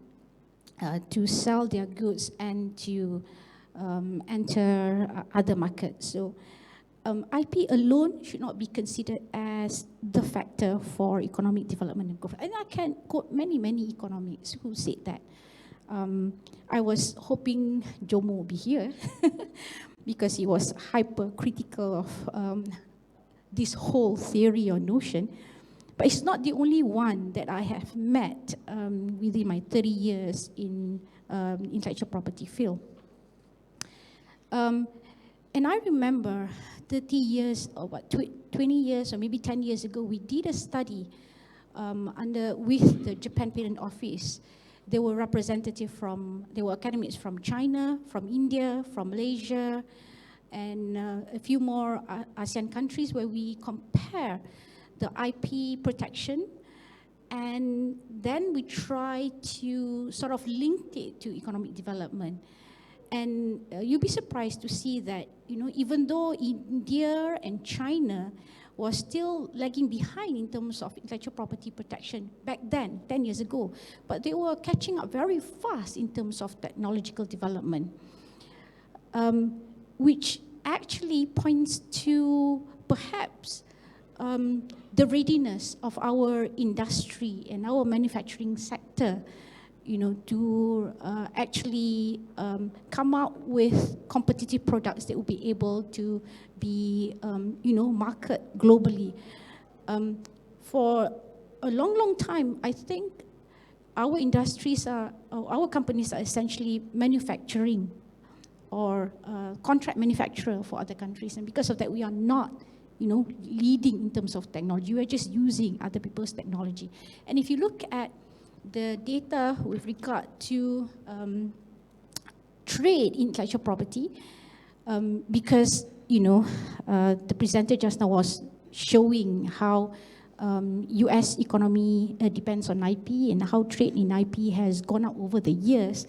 to sell their goods and to enter other markets. So IP alone should not be considered as the factor for economic development and growth. And I can quote many economists who said that. I was hoping Jomo would be here because he was hypercritical of this whole theory or notion. But it's not the only one that I have met within my 30 years in intellectual property field. And I remember 30 years, or 20 years, or maybe 10 years ago, we did a study with the Japan Patent Office. There were academics from China, from India, from Malaysia, and a few more ASEAN countries where we compare the IP protection, and then we try to sort of link it to economic development. And you'll be surprised to see that, even though India and China was still lagging behind in terms of intellectual property protection back then, 10 years ago, but they were catching up very fast in terms of technological development, which actually points to perhaps the readiness of our industry and our manufacturing sector, to actually come out with competitive products that will be able to be, market globally. For a long, long time, I think our our companies are essentially manufacturing or contract manufacturer for other countries. And because of that, we are not, leading in terms of technology. We are just using other people's technology. And if you look at the data with regard to trade in intellectual property, because, the presenter just now was showing how US economy depends on IP and how trade in IP has gone up over the years.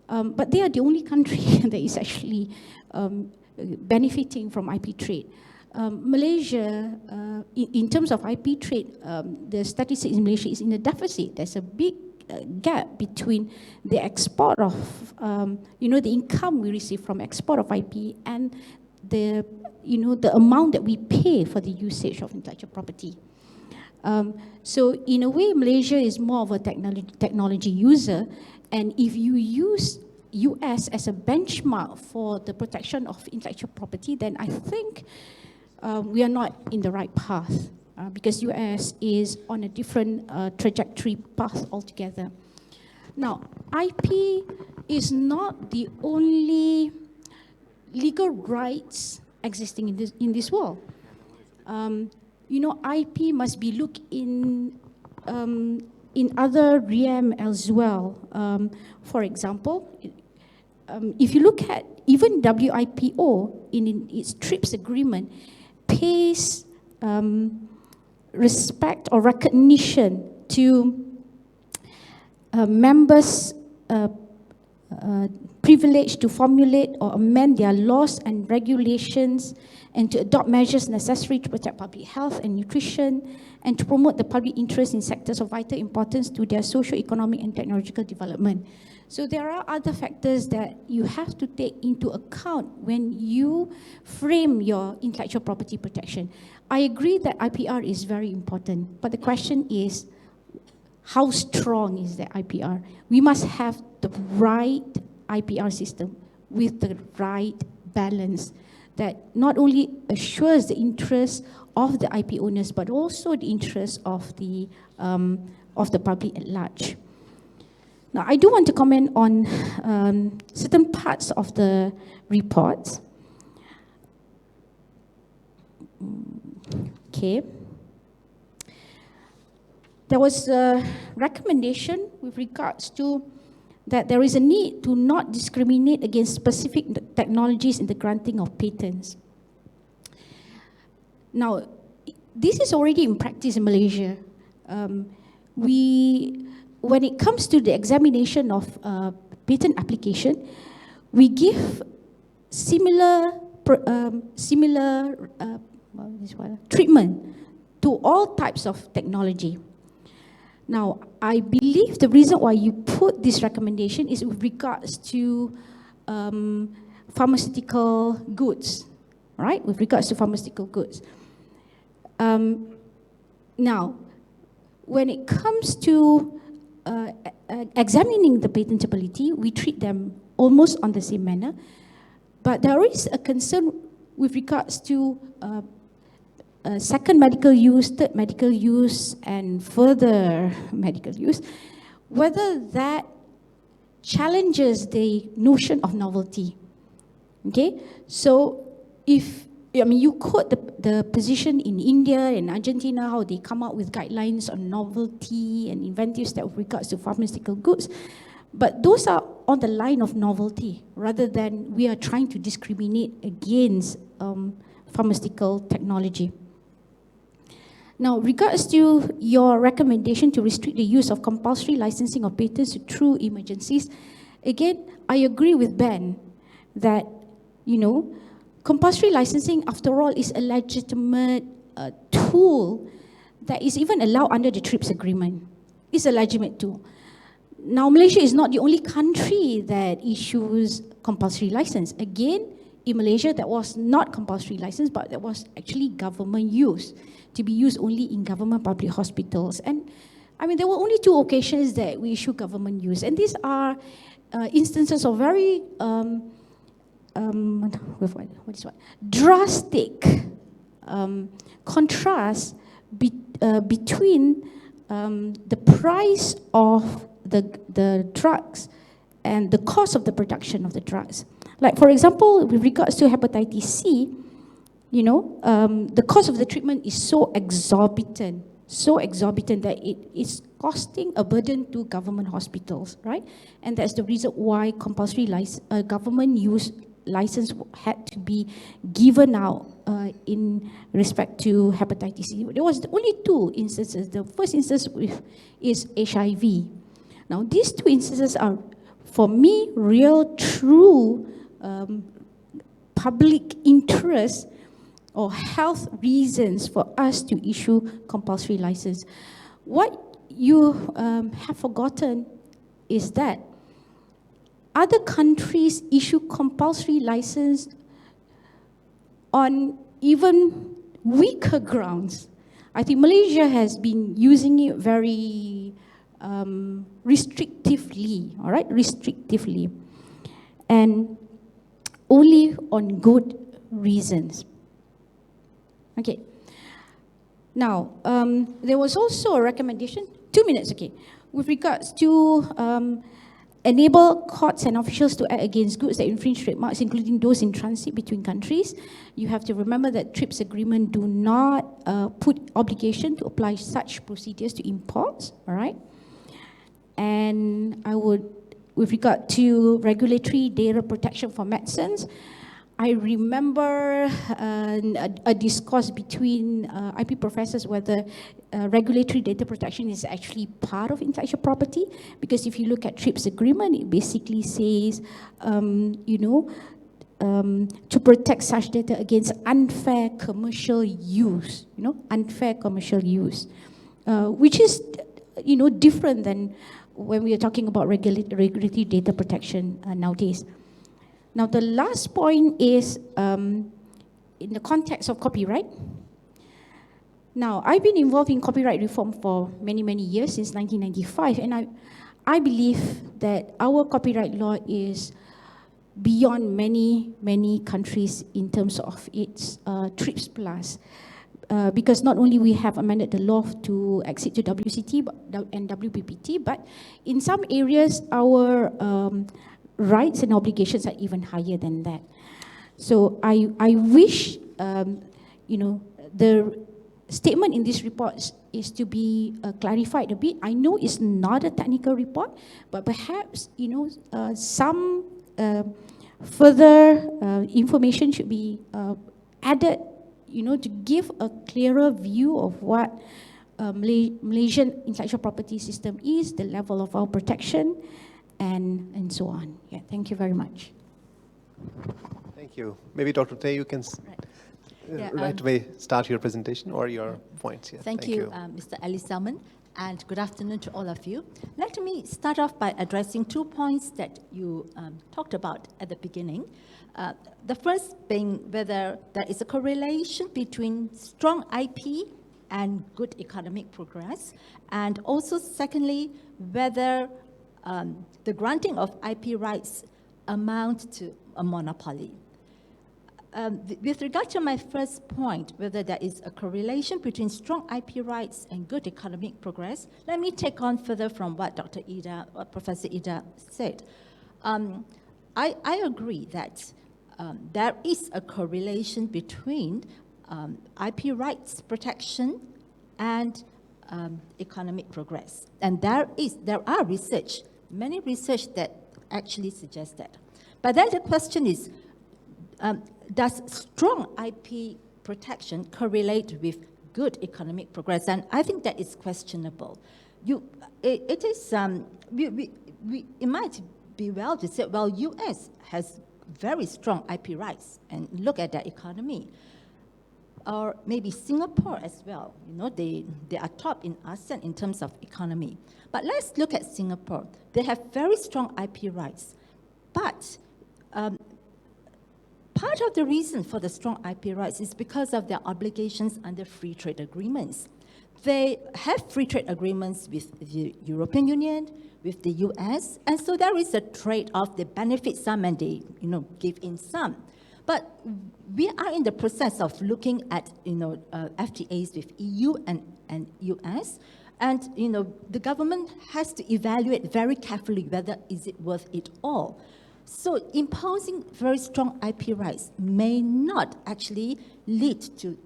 But they are the only country that is actually benefiting from IP trade. Malaysia, in terms of IP trade, the statistics in Malaysia is in a deficit. There's a big gap between the export of, the income we receive from export of IP and the amount that we pay for the usage of intellectual property. So in a way, Malaysia is more of a technology user, and if you use US as a benchmark for the protection of intellectual property, then I think we are not in the right path, because US is on a different trajectory path altogether. Now, IP is not the only legal rights existing in this world. IP must be looked in other realm as well. For example, if you look at even WIPO in its TRIPS agreement, pays respect or recognition to members' privilege to formulate or amend their laws and regulations and to adopt measures necessary to protect public health and nutrition and to promote the public interest in sectors of vital importance to their socio-economic and technological development. So there are other factors that you have to take into account when you frame your intellectual property protection. I agree that IPR is very important, but the question is, how strong is the IPR? We must have the right IPR system with the right balance that not only assures the interests of the IP owners, but also the interests of the public at large. Now, I do want to comment on certain parts of the report. Okay. There was a recommendation with regards to that there is a need to not discriminate against specific technologies in the granting of patents. Now, this is already in practice in Malaysia. When it comes to the examination of patent application, we give similar treatment to all types of technology. Now, I believe the reason why you put this recommendation is with regards to pharmaceutical goods, right? With regards to pharmaceutical goods. Now, when it comes to examining the patentability, we treat them almost on the same manner, but there is a concern with regards to second medical use, third medical use, and further medical use, whether that challenges the notion of novelty. Okay, so you quote the position in India and Argentina, how they come up with guidelines on novelty and inventive steps with regards to pharmaceutical goods. But those are on the line of novelty, rather than we are trying to discriminate against pharmaceutical technology. Now, regards to your recommendation to restrict the use of compulsory licensing of patents to true emergencies, again, I agree with Ben that, compulsory licensing, after all, is a legitimate tool that is even allowed under the TRIPS agreement. It's a legitimate tool. Now, Malaysia is not the only country that issues compulsory license. Again, in Malaysia, that was not compulsory license, but that was actually government use, to be used only in government public hospitals. And there were only 2 occasions that we issue government use. And these are instances of very drastic contrast between the price of the drugs and the cost of the production of the drugs. Like, for example, with regards to hepatitis C, the cost of the treatment is so exorbitant that it is costing a burden to government hospitals, right? And that's the reason why compulsory government use license had to be given out in respect to hepatitis C. There was only 2 instances. The first instance is HIV. Now, these 2 instances are, for me, real, true public interest or health reasons for us to issue compulsory license. What you have forgotten is that other countries issue compulsory license on even weaker grounds. I think Malaysia has been using it very restrictively, all right, restrictively, and only on good reasons. Okay. Now, there was also a recommendation, 2 minutes, okay, with regards to enable courts and officials to act against goods that infringe trademarks, including those in transit between countries. You have to remember that TRIPS agreement do not put obligation to apply such procedures to imports, all right? And I would, with regard to regulatory data protection for medicines, I remember a discourse between IP professors whether regulatory data protection is actually part of intellectual property, because if you look at TRIPS agreement, it basically says, to protect such data against unfair commercial use, unfair commercial use, which is, different than when we are talking about regulatory data protection nowadays. Now, the last point is in the context of copyright. Now, I've been involved in copyright reform for many, many years, since 1995, and I believe that our copyright law is beyond many, many countries in terms of its TRIPS plus. Because not only we have amended the law to accede to WCT and WPPT, but in some areas our rights and obligations are even higher than that. So I wish, the statement in this report is to be clarified a bit. I know it's not a technical report, but perhaps, some further information should be added, to give a clearer view of what Malaysian intellectual property system is, the level of our protection, and so on. Yeah, thank you very much. Thank you. Maybe Dr. Tay, you can right away start your presentation or your points. Yeah, thank you. Mr. Ali Salman, and good afternoon to all of you. Let me start off by addressing 2 points that you talked about at the beginning. The first being whether there is a correlation between strong IP and good economic progress, and also secondly, whether the granting of IP rights amount to a monopoly. with regard to my first point, whether there is a correlation between strong IP rights and good economic progress, let me take on further from what Professor Ida said. I agree that there is a correlation between IP rights protection and economic progress. And there are research, many research that actually suggests that. But then the question is, does strong IP protection correlate with good economic progress? And I think that is questionable. It might be well to say, well, US has very strong IP rights, and look at their economy. Or maybe Singapore as well. You know, they are top in ASEAN in terms of economy. But let's look at Singapore. They have very strong IP rights. But part of the reason for the strong IP rights is because of their obligations under free trade agreements. They have free trade agreements with the European Union, with the US, and so there is a trade-off. They benefit some and they, give in some. But we are in the process of looking at, FTAs with EU and US, and, the government has to evaluate very carefully whether is it worth it all. So imposing very strong IP rights may not actually lead to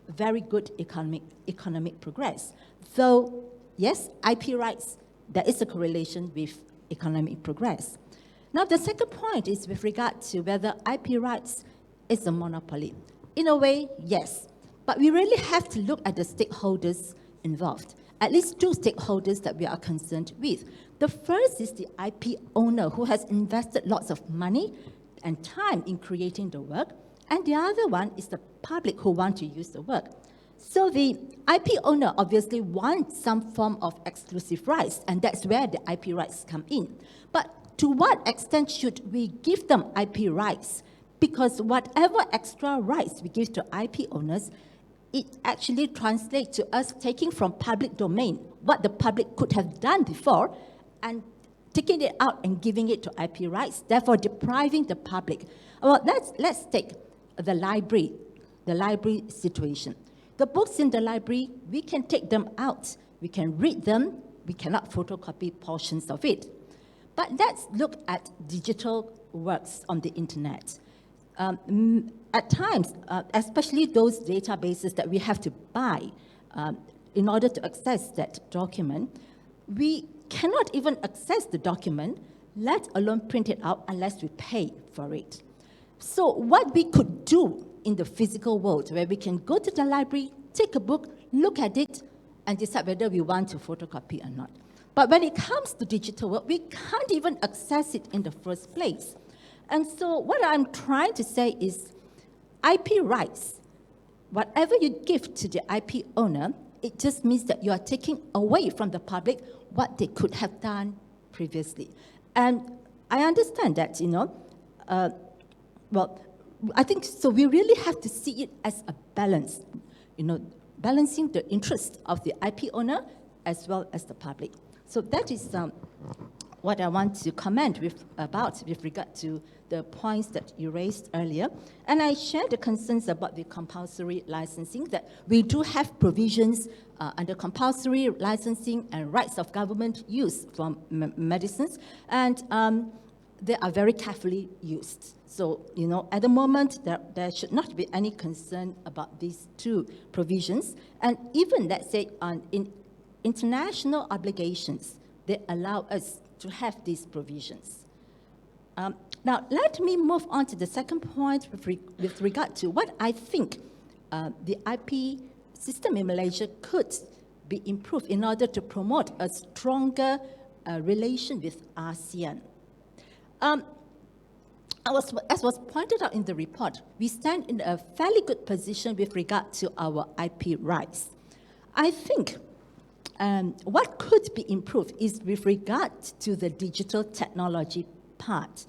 very good economic progress. Though, yes, IP rights, there is a correlation with economic progress. Now, the second point is with regard to whether IP rights is a monopoly. In a way, yes. But we really have to look at the stakeholders involved, at least two stakeholders that we are concerned with. The first is the IP owner who has invested lots of money and time in creating the work, and the other one is the public who want to use the work. So the IP owner obviously wants some form of exclusive rights, and that's where the IP rights come in. But to what extent should we give them IP rights? Because whatever extra rights we give to IP owners, it actually translates to us taking from public domain what the public could have done before and taking it out and giving it to IP rights, therefore depriving the public. Well, let's take the library situation. The books in the library, we can take them out, we can read them, we cannot photocopy portions of it. But let's look at digital works on the internet. At times, especially those databases that we have to buy in order to access that document, we cannot even access the document, let alone print it out, unless we pay for it. So what we could do in the physical world, where we can go to the library, take a book, look at it, and decide whether we want to photocopy or not. But when it comes to digital world, we can't even access it in the first place. And so what I'm trying to say is IP rights, whatever you give to the IP owner, it just means that you are taking away from the public what they could have done previously. And I understand that, I think so we really have to see it as a balance, balancing the interest of the IP owner as well as the public. So that is what I want to comment with regard to the points that you raised earlier. And I share the concerns about the compulsory licensing, that we do have provisions under compulsory licensing and rights of government use for medicines, and they are very carefully used. So, at the moment, there should not be any concern about these two provisions. And even, let's say, in international obligations, they allow us to have these provisions. Now, let me move on to the second point with regard to what I think the IP system in Malaysia could be improved in order to promote a stronger relation with ASEAN. As was pointed out in the report, we stand in a fairly good position with regard to our IP rights. I think what could be improved is with regard to the digital technology part.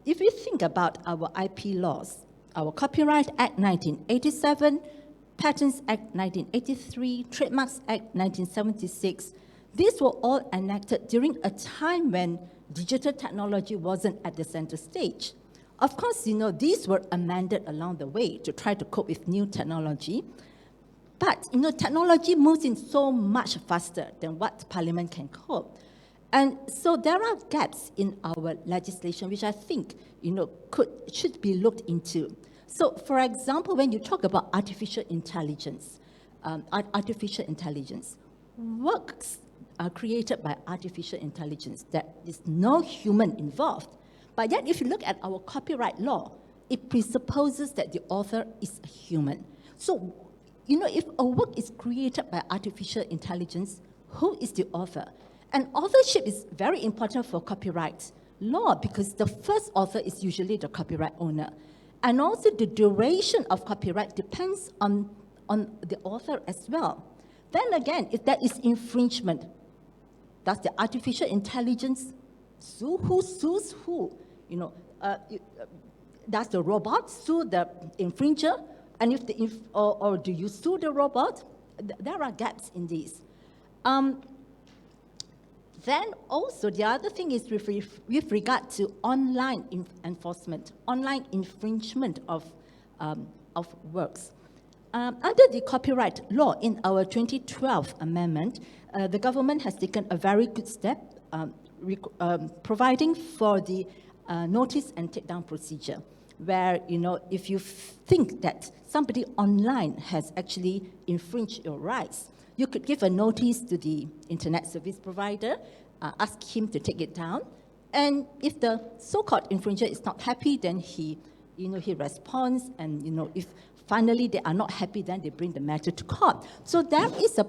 If you think about our IP laws, our Copyright Act 1987, Patents Act 1983, Trademarks Act 1976, these were all enacted during a time when digital technology wasn't at the center stage. Of course, these were amended along the way to try to cope with new technology. But, technology moves in so much faster than what Parliament can cope. And so there are gaps in our legislation, which I think, should be looked into. So, for example, when you talk about artificial intelligence, works are created by artificial intelligence. There is no human involved. But yet, if you look at our copyright law, it presupposes that the author is a human. So, if a work is created by artificial intelligence, who is the author? And authorship is very important for copyright law because the first author is usually the copyright owner. And also the duration of copyright depends on the author as well. Then again, if there is infringement, does the artificial intelligence sue? Who sues who? Does the robot sue the infringer? And or do you sue the robot? There are gaps in these. Then also the other thing is with regard to online enforcement, online infringement of works. Under the copyright law in our 2012 amendment, the government has taken a very good step providing for the notice and takedown procedure, where, if you think that somebody online has actually infringed your rights, you could give a notice to the internet service provider, ask him to take it down, and if the so-called infringer is not happy, then he responds, and, if finally they are not happy, then they bring the matter to court. So there is a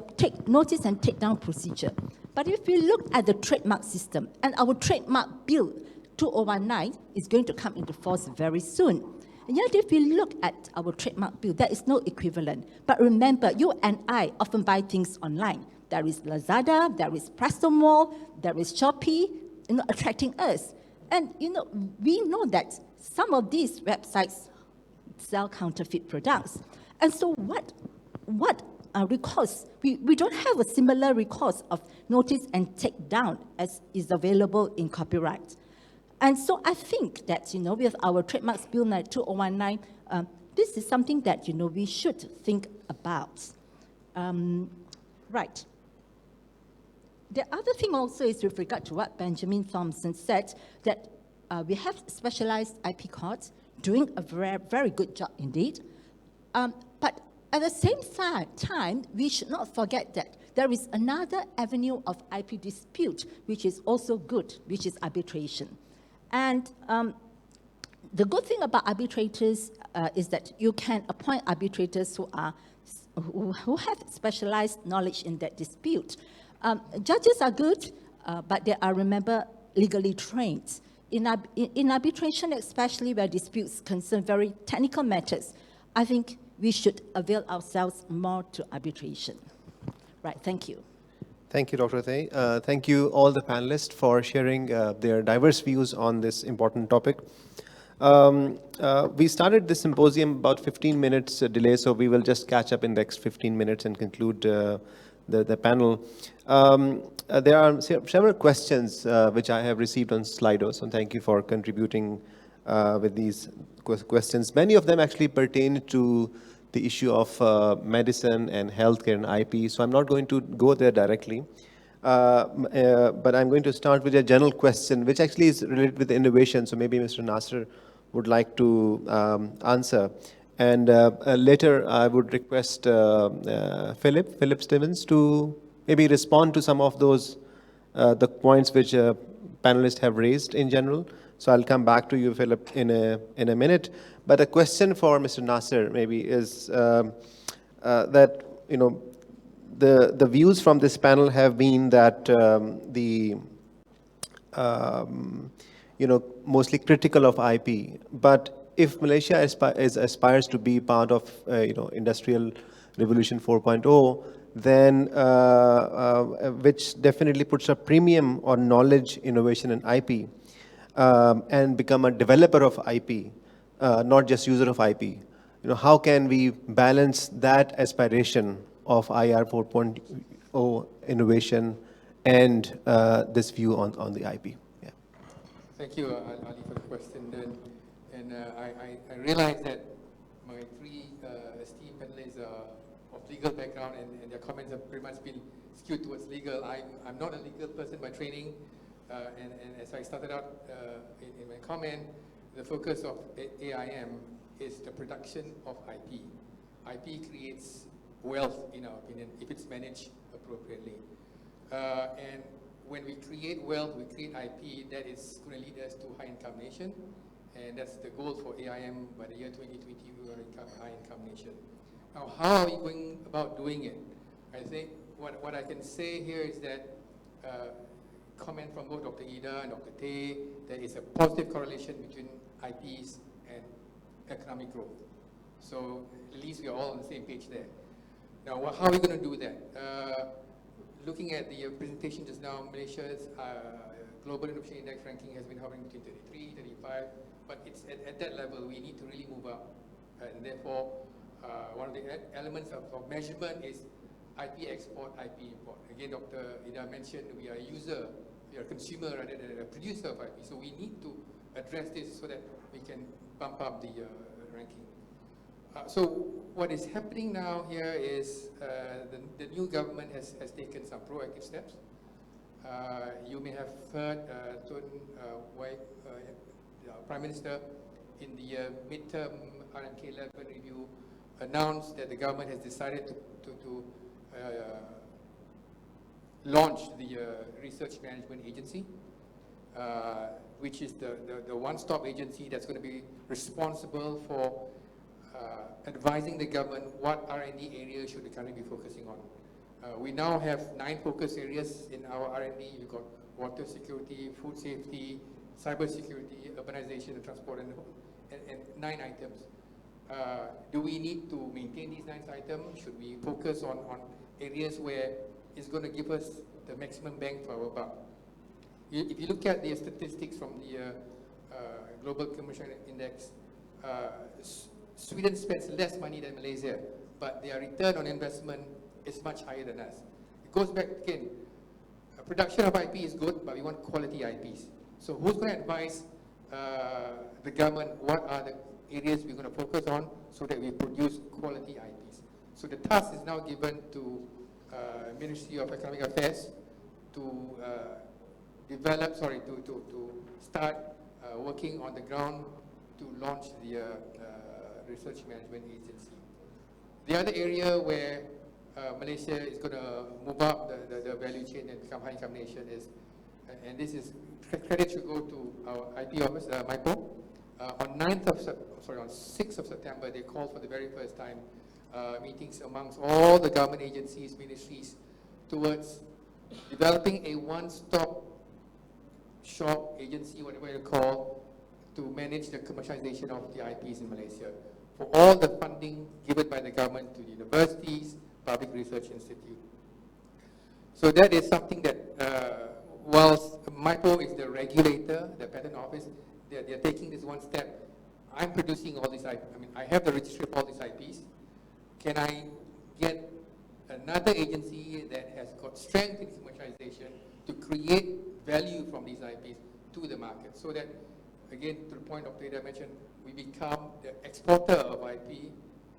notice and takedown procedure. But if we look at the trademark system, and our trademark bill 2019 is going to come into force very soon. And yet, if we look at our trademark bill, there is no equivalent. But remember, you and I often buy things online. There is Lazada, there is Presto Mall, there is Shopee, attracting us. And, we know that some of these websites sell counterfeit products. And so what recourse? We don't have a similar recourse of notice and take down as is available in copyright. And so I think that, with our Trademarks Bill 2019, this is something that, we should think about. Right. The other thing also is with regard to what Benjamin Thompson said, that we have specialized IP courts doing a very, very good job indeed. But at the same time, we should not forget that there is another avenue of IP dispute, which is also good, which is arbitration. And the good thing about arbitrators is that you can appoint arbitrators who have specialized knowledge in that dispute. Judges are good, but they are, remember, legally trained. In arbitration, especially where disputes concern very technical matters, I think we should avail ourselves more to arbitration. Right, thank you. Thank you, Dr. Thay. Thank you all the panelists for sharing their diverse views on this important topic. We started this symposium about 15 minutes delay, so we will just catch up in the next 15 minutes and conclude the panel. There are several questions which I have received on Slido, so thank you for contributing with these questions. Many of them actually pertain to the issue of medicine and healthcare and IP, so I'm not going to go there directly. But I'm going to start with a general question, which actually is related with innovation, so maybe Mr. Nasser would like to answer. And later, I would request Philip Stevens to maybe respond to some of those, the points which panelists have raised in general. So I'll come back to you, Philip, in a minute. But a question for Mr. Nasser maybe is that, the views from this panel have been that mostly critical of IP. But if Malaysia aspires to be part of, Industrial Revolution 4.0, then which definitely puts a premium on knowledge, innovation, and IP, and become a developer of IP, not just user of IP. How can we balance that aspiration of IR 4.0 innovation and this view on the IP? Yeah. Thank you, Ali, for the question. And And I realized that my three esteemed panelists are of legal background, and their comments have pretty much been skewed towards legal. I'm not a legal person by training, and as I started out in my comment, the focus of AIM is the production of IP. IP creates wealth, in our opinion, if it's managed appropriately. And when we create wealth, we create IP, that is going to lead us to high-income nation. And that's the goal for AIM. By the year 2020, we want to become a high-income nation. Now, how are we going about doing it? I think what I can say here is that, comment from both Dr. Ida and Dr. Tay, there is a positive correlation between IPs and economic growth. So at least we are all on the same page there. Now, how are we going to do that? Looking at the presentation just now, Malaysia's Global Innovation Index ranking has been hovering between 33, 35, but it's at that level we need to really move up. And therefore, one of the elements of measurement is IP export, IP import. Again, Dr. Ida mentioned we are a user, we are a consumer rather than a producer of IP. So we need to address this so that we can bump up the ranking. So what is happening now here is the new government has taken some proactive steps. You may have heard Prime Minister in the midterm RMK 11 review announced that the government has decided to launch the Research Management Agency, which is the one-stop agency that's going to be responsible for advising the government what R&D areas should the country be focusing on. We now have 9 focus areas in our R&D. We've got water security, food safety, cyber security, urbanization and transport, and 9 items. Do we need to maintain these 9 items? Should we focus on areas where it's going to give us the maximum bang for our buck? If you look at the statistics from the Global Commercial Index, Sweden spends less money than Malaysia, but their return on investment is much higher than us. It goes back again, production of IP is good, but we want quality IPs. So who's going to advise the government what are the areas we're going to focus on so that we produce quality IPs? So the task is now given to Ministry of Economic Affairs to start working on the ground to launch the Research Management Agency. The other area where Malaysia is going to move up the value chain and become high-income nation is, and this is, credit should go to our IP office, MIPO. On 6th of September, they called for the very first time meetings amongst all the government agencies, ministries, towards developing a one-stop shop agency, whatever you call, to manage the commercialization of the IPs in Malaysia, for all the funding given by the government to the universities, public research institute. So that is something that, whilst MIPO is the regulator, the patent office, they're taking this one step. I'm producing all these IPs. I mean, I have the registry of all these IPs. Can I get another agency that has got strength in commercialization to create value from these IPs to the market, so that, again, to the point Dr. Ida mentioned, we become the exporter of IP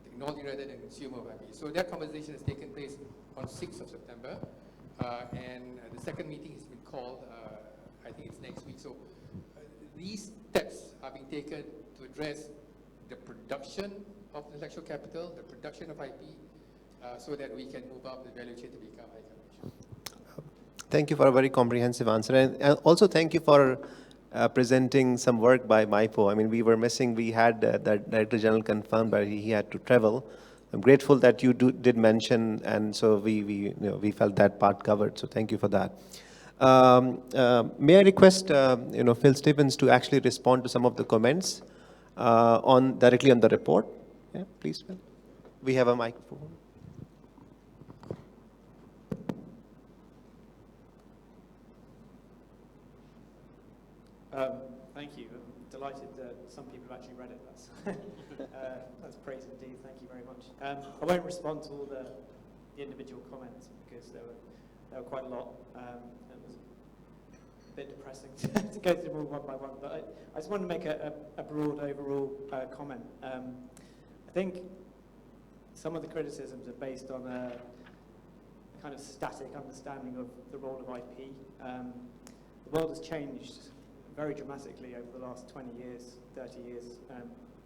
technology rather than consumer of IP. So that conversation has taken place on 6th of September, and the second meeting has been called, I think it's next week. So these steps are being taken to address the production of intellectual capital, the production of IP, so that we can move up the value chain to become high-income nation. Thank you for a very comprehensive answer, and also thank you for presenting some work by MIPO. I mean, we were missing, we had the Director General confirmed, but he had to travel. I'm grateful that you did mention, and so we felt that part covered, so thank you for that. May I request Phil Stevens to actually respond to some of the comments directly on the report? Yeah, please, Phil. We have a microphone. Thank you. I'm delighted that some people have actually read it. That's praise indeed. Thank you very much. I won't respond to all the individual comments because there were quite a lot. bit depressing to go through them all one by one, but I just want to make a broad overall comment. I think some of the criticisms are based on a kind of static understanding of the role of IP. The world has changed very dramatically over the last 20 years, 30 years.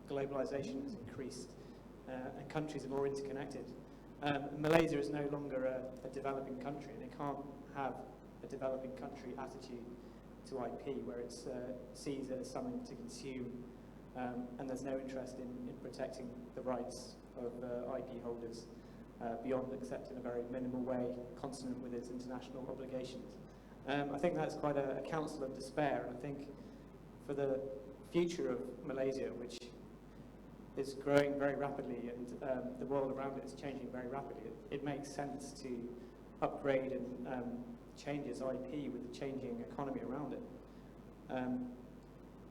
Globalization has increased and countries are more interconnected. Malaysia is no longer a developing country, and it can't have a developing country attitude to IP where it sees it as something to consume and there's no interest in protecting the rights of IP holders beyond accepting a very minimal way consonant with its international obligations. I think that's quite a counsel of despair, and I think for the future of Malaysia, which is growing very rapidly and the world around it is changing very rapidly, it makes sense to upgrade and change its IP with the changing economy around it.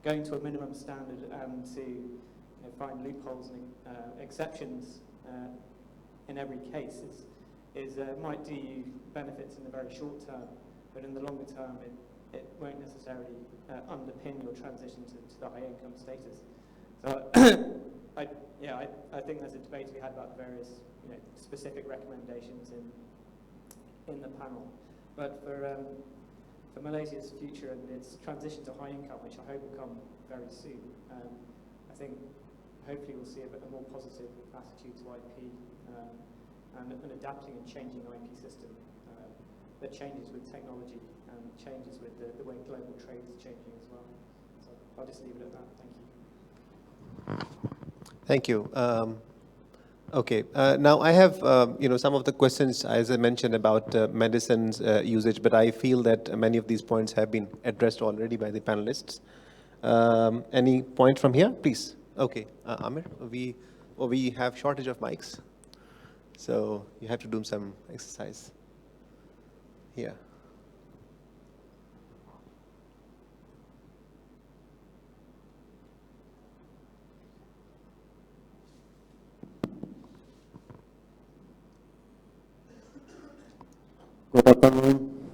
Going to a minimum standard and to find loopholes and exceptions in every case might do you benefits in the very short term, but in the longer term it won't necessarily underpin your transition to the high income status. So I think there's a debate to be had about the various specific recommendations in the panel. But for Malaysia's future and its transition to high income, which I hope will come very soon, I think hopefully we'll see a more positive attitude to IP and an adapting and changing IP system that changes with technology and changes with the way global trade is changing as well. So I'll just leave it at that. Thank you. Thank you. Okay, now I have some of the questions, as I mentioned, about medicine's usage, but I feel that many of these points have been addressed already by the panelists. Any point from here, please? Okay, Amir, we have shortage of mics, so you have to do some exercise here. Good afternoon.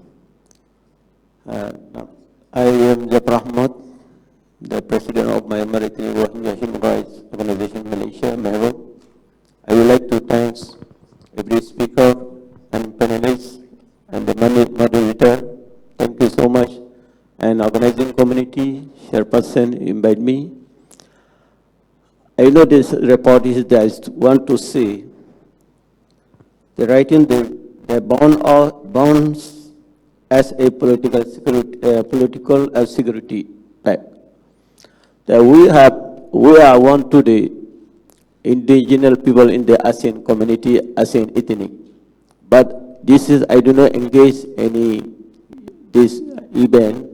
I am Jafar Ahmad, the president of Myanmar Ethnic Rohingya Human Rights Organization Malaysia, Mero. I would like to thank every speaker and panelists and the moderator. Thank you so much. And organizing community, chairperson, invite me. I know this report is just want to say the writing the bonds as a political security pact. That we are one to the indigenous people in the ASEAN community, ASEAN ethnic. But this is, I do not engage this event,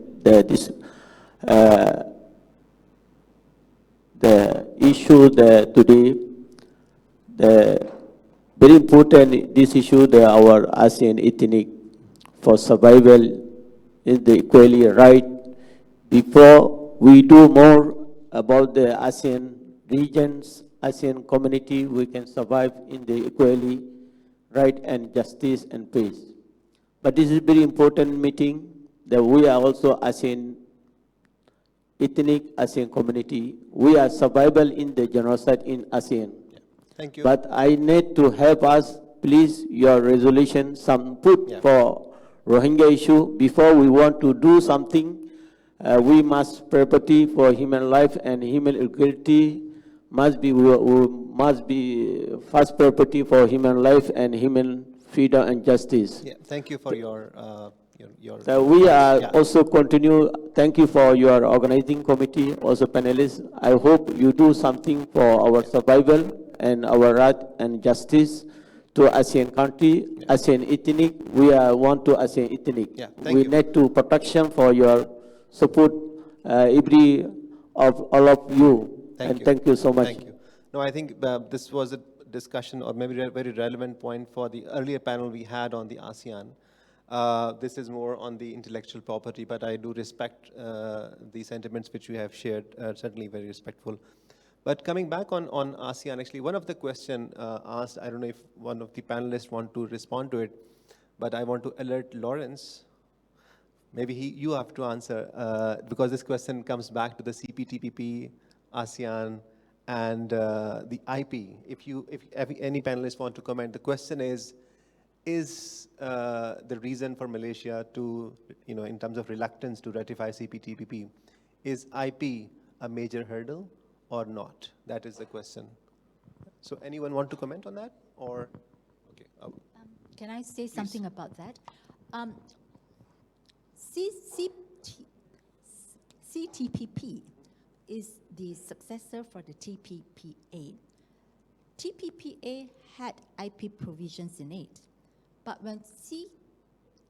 the issue that today, very important, this issue that our ASEAN ethnic for survival is the equally right. Before we do more about the ASEAN regions, ASEAN community, we can survive in the equally right and justice and peace. But this is a very important meeting that we are also ASEAN ethnic ASEAN community. We are survival in the genocide in ASEAN. Thank you. But I need to help us, please, your resolution, some put for Rohingya issue. Before we want to do something, we must property for human life and human equality must be first property for human life and human freedom and justice. Yeah, thank you for your we are also continue. Thank you for your organizing committee, also panelists. I hope you do something for our survival and our right and justice to ASEAN country, ASEAN ethnic. We are want to ASEAN ethnic. Yeah, we need to protection for your support, every of all of you. Thank you so much. Thank you. No, I think this was a discussion or maybe a very relevant point for the earlier panel we had on the ASEAN. This is more on the intellectual property, but I do respect the sentiments which you have shared, certainly very respectful. But coming back on ASEAN, actually, one of the questions asked, I don't know if one of the panelists want to respond to it, but I want to alert Lawrence Maybe you have to answer, because this question comes back to the CPTPP, ASEAN, and the IP. If any panelists want to comment, the question is the reason for Malaysia to, in terms of reluctance to ratify CPTPP, is IP a major hurdle or not? That is the question. So anyone want to comment on that? Or, okay. Can I say something about that? CTPP is the successor for the TPPA. TPPA had IP provisions in it, but when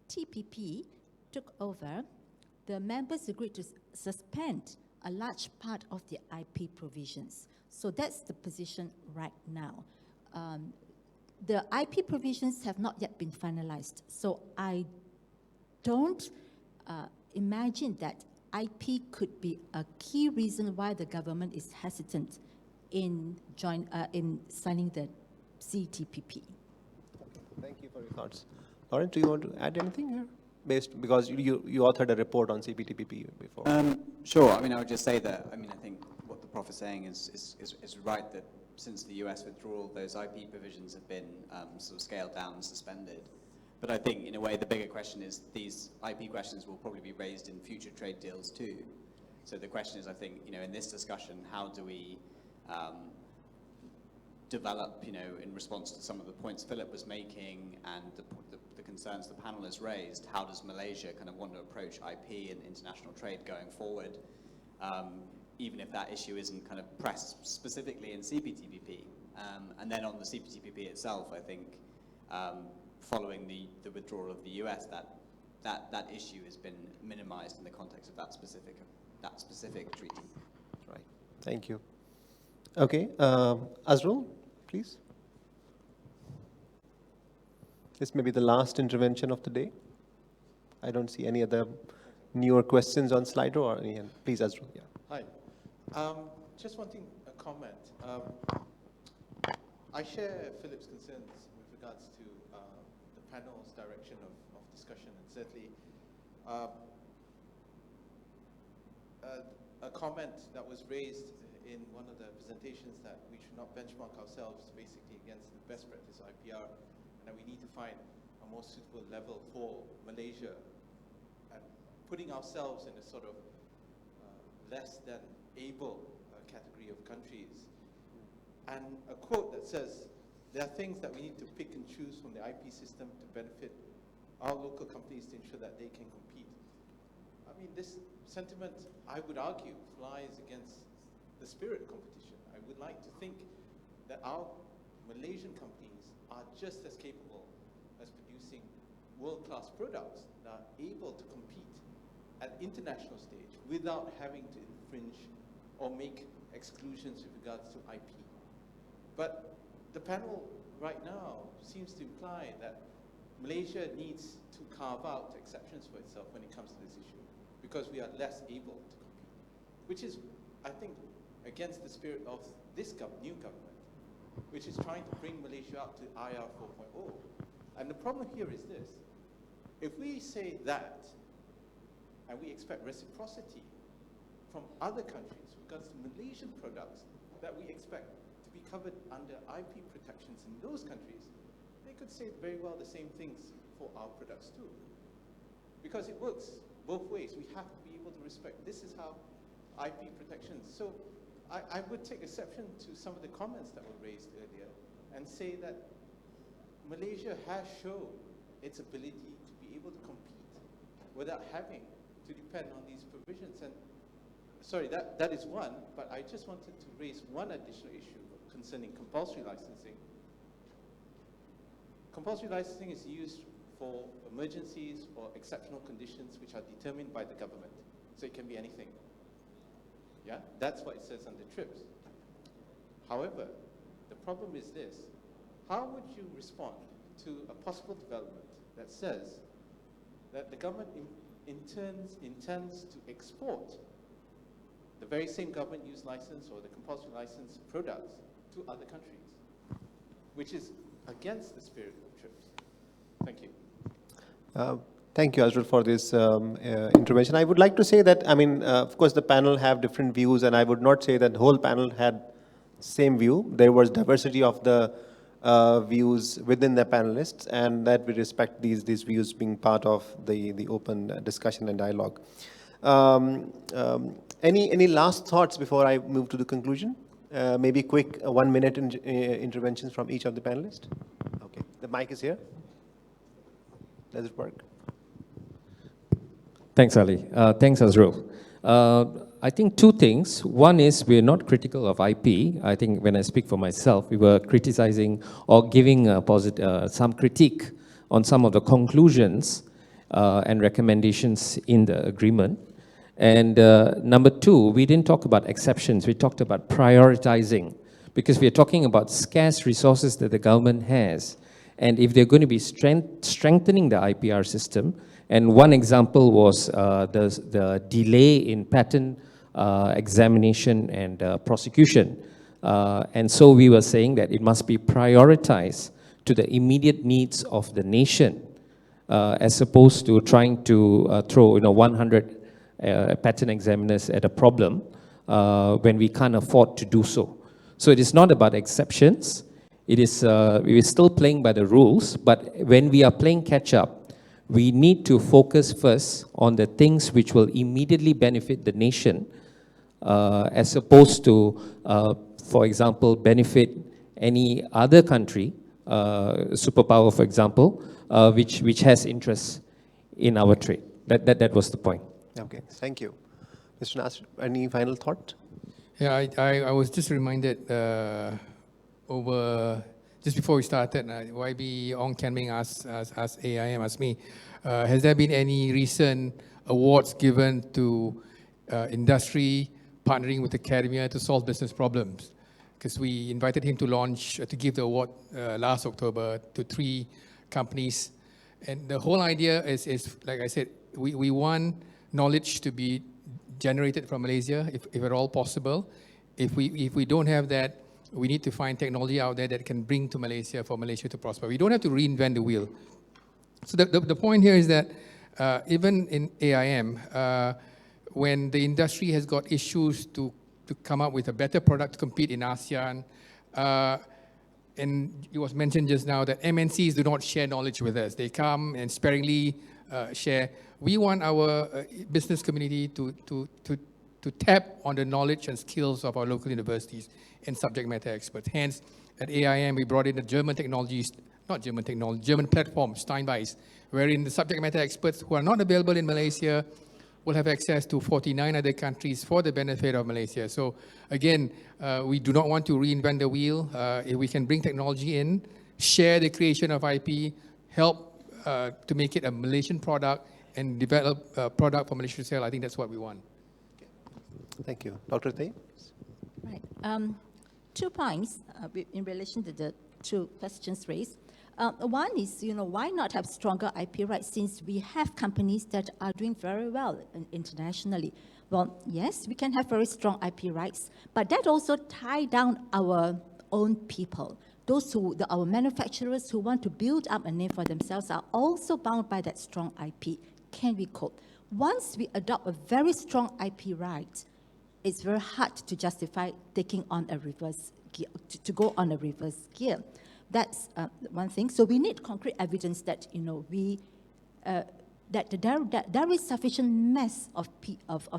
CTPP took over, the members agreed to suspend a large part of the IP provisions. So that's the position right now. The IP provisions have not yet been finalized, so I don't imagine that IP could be a key reason why the government is hesitant in signing the CTPP. Thank you for your thoughts. Lauren, do you want to add anything here? Because you authored a report on CPTPP before. Sure. I mean, I would just say that, I think what the Prof is saying is right, that since the US withdrawal, those IP provisions have been sort of scaled down and suspended. But I think, in a way, the bigger question is these IP questions will probably be raised in future trade deals too. So the question is, I think, in this discussion, how do we develop, in response to some of the points Philip was making and the concerns the panel has raised, how does Malaysia kind of want to approach IP and international trade going forward, even if that issue isn't kind of pressed specifically in CPTPP. And then on the CPTPP itself, I think, following the withdrawal of the US, that issue has been minimized in the context of that specific treaty. Right. Thank you. Okay, Azrul, please. This may be the last intervention of the day. I don't see any other newer questions on Slido or any. Please, Azrul. Yeah. Hi. Just wanting a comment. I share Philip's concerns with regards to the panel's direction of discussion, and certainly a comment that was raised in one of the presentations that we should not benchmark ourselves basically against the best practice IPR, and that we need to find a more suitable level for Malaysia, and putting ourselves in a sort of less than able category of countries. And a quote that says, there are things that we need to pick and choose from the IP system to benefit our local companies to ensure that they can compete. I mean, this sentiment, I would argue, flies against the spirit of competition. I would like to think that our Malaysian companies are just as capable as producing world-class products that are able to compete at the international stage without having to infringe or make exclusions with regards to IP. But the panel right now seems to imply that Malaysia needs to carve out exceptions for itself when it comes to this issue, because we are less able to compete, which is, I think, against the spirit of this new government, which is trying to bring Malaysia up to IR 4.0. And the problem here is this: if we say that, and we expect reciprocity from other countries with regards to Malaysian products that we expect to be covered under IP protections in those countries, they could say very well the same things for our products too. Because it works both ways. We have to be able to respect. This is how IP protections. So I would take exception to some of the comments that were raised earlier and say that Malaysia has shown its ability to be able to compete without having to depend on these provisions. And sorry, that is one, but I just wanted to raise one additional issue concerning compulsory licensing. Compulsory licensing is used for emergencies or exceptional conditions which are determined by the government. So it can be anything. Yeah, that's what it says under TRIPS. However, the problem is this: how would you respond to a possible development that says that the government intends to export the very same government use license or the compulsory license products to other countries, which is against the spirit of TRIPS? Thank you. Thank you, Azrul, for this intervention. I would like to say that, I mean, of course, the panel have different views, and I would not say that the whole panel had same view. There was diversity of the views within the panelists, and that we respect these views being part of the open discussion and dialogue. Any last thoughts before I move to the conclusion? Maybe quick 1 minute interventions from each of the panelists. Okay, the mic is here. Does it work? Thanks, Ali. Thanks, Azrul. I think two things. One is we're not critical of IP. I think when I speak for myself, we were criticizing or giving some critique on some of the conclusions and recommendations in the agreement. And number two, we didn't talk about exceptions. We talked about prioritizing, because we are talking about scarce resources that the government has. And if they're going to be strengthening the IPR system, and one example was the delay in patent examination and prosecution. And so we were saying that it must be prioritized to the immediate needs of the nation, as opposed to trying to throw 100 patent examiners at a problem when we can't afford to do so. So it is not about exceptions. It is, we are still playing by the rules, but when we are playing catch-up, we need to focus first on the things which will immediately benefit the nation, as opposed to, for example, benefit any other country, superpower, for example, which has interest in our trade. That was the point. Okay, thank you. Mr. Nasr, any final thought? Yeah, I was just reminded just before we started, YB Ong Kian Ming asked AIM, asked me, has there been any recent awards given to industry partnering with academia to solve business problems? Because we invited him to launch, to give the award last October to 3 companies. And the whole idea is like I said, we want knowledge to be generated from Malaysia, if at all possible. If we don't have that, we need to find technology out there that can bring to Malaysia for Malaysia to prosper. We don't have to reinvent the wheel. So the point here is that even in AIM, when the industry has got issues to come up with a better product to compete in ASEAN, and it was mentioned just now that MNCs do not share knowledge with us. They come and sparingly share. We want our business community to tap on the knowledge and skills of our local universities and subject matter experts. Hence, at AIM, we brought in the German platform, Steinbeis, wherein the subject matter experts who are not available in Malaysia will have access to 49 other countries for the benefit of Malaysia. So again, we do not want to reinvent the wheel. If we can bring technology in, share the creation of IP, help to make it a Malaysian product and develop a product for Malaysia to sell, I think that's what we want. Thank you. Dr. Tay? Right. 2 points in relation to the 2 questions raised. One is, why not have stronger IP rights since we have companies that are doing very well internationally? Well, yes, we can have very strong IP rights, but that also ties down our own people. Those our manufacturers who want to build up a name for themselves are also bound by that strong IP. Can we cope? Once we adopt a very strong IP right, it's very hard to justify taking on a reverse gear, to go on a reverse gear. That's one thing. So we need concrete evidence that that there is sufficient mass of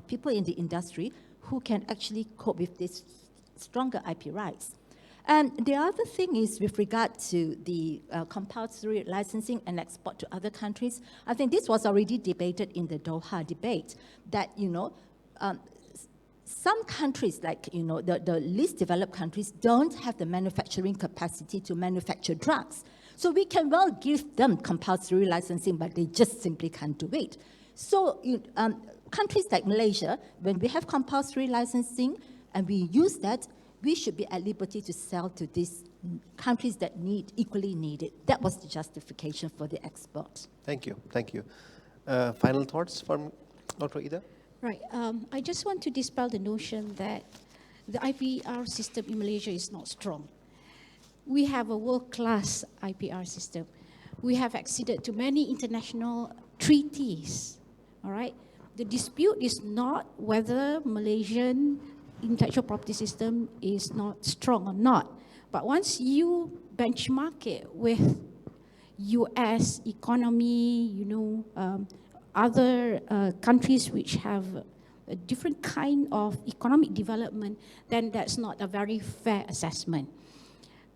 people in the industry who can actually cope with this stronger IP rights. And the other thing is with regard to the compulsory licensing and export to other countries. I think this was already debated in the Doha debate that, some countries, like, the least developed countries, don't have the manufacturing capacity to manufacture drugs. So we can well give them compulsory licensing, but they just simply can't do it. So countries like Malaysia, when we have compulsory licensing and we use that, we should be at liberty to sell to these countries that equally need it. That was the justification for the export. Thank you. Thank you. Final thoughts from Dr. Ida? Right. I just want to dispel the notion that the IPR system in Malaysia is not strong. We have a world-class IPR system. We have acceded to many international treaties, all right? The dispute is not whether Malaysian intellectual property system is not strong or not. But once you benchmark it with US economy, other countries which have a different kind of economic development, then that's not a very fair assessment.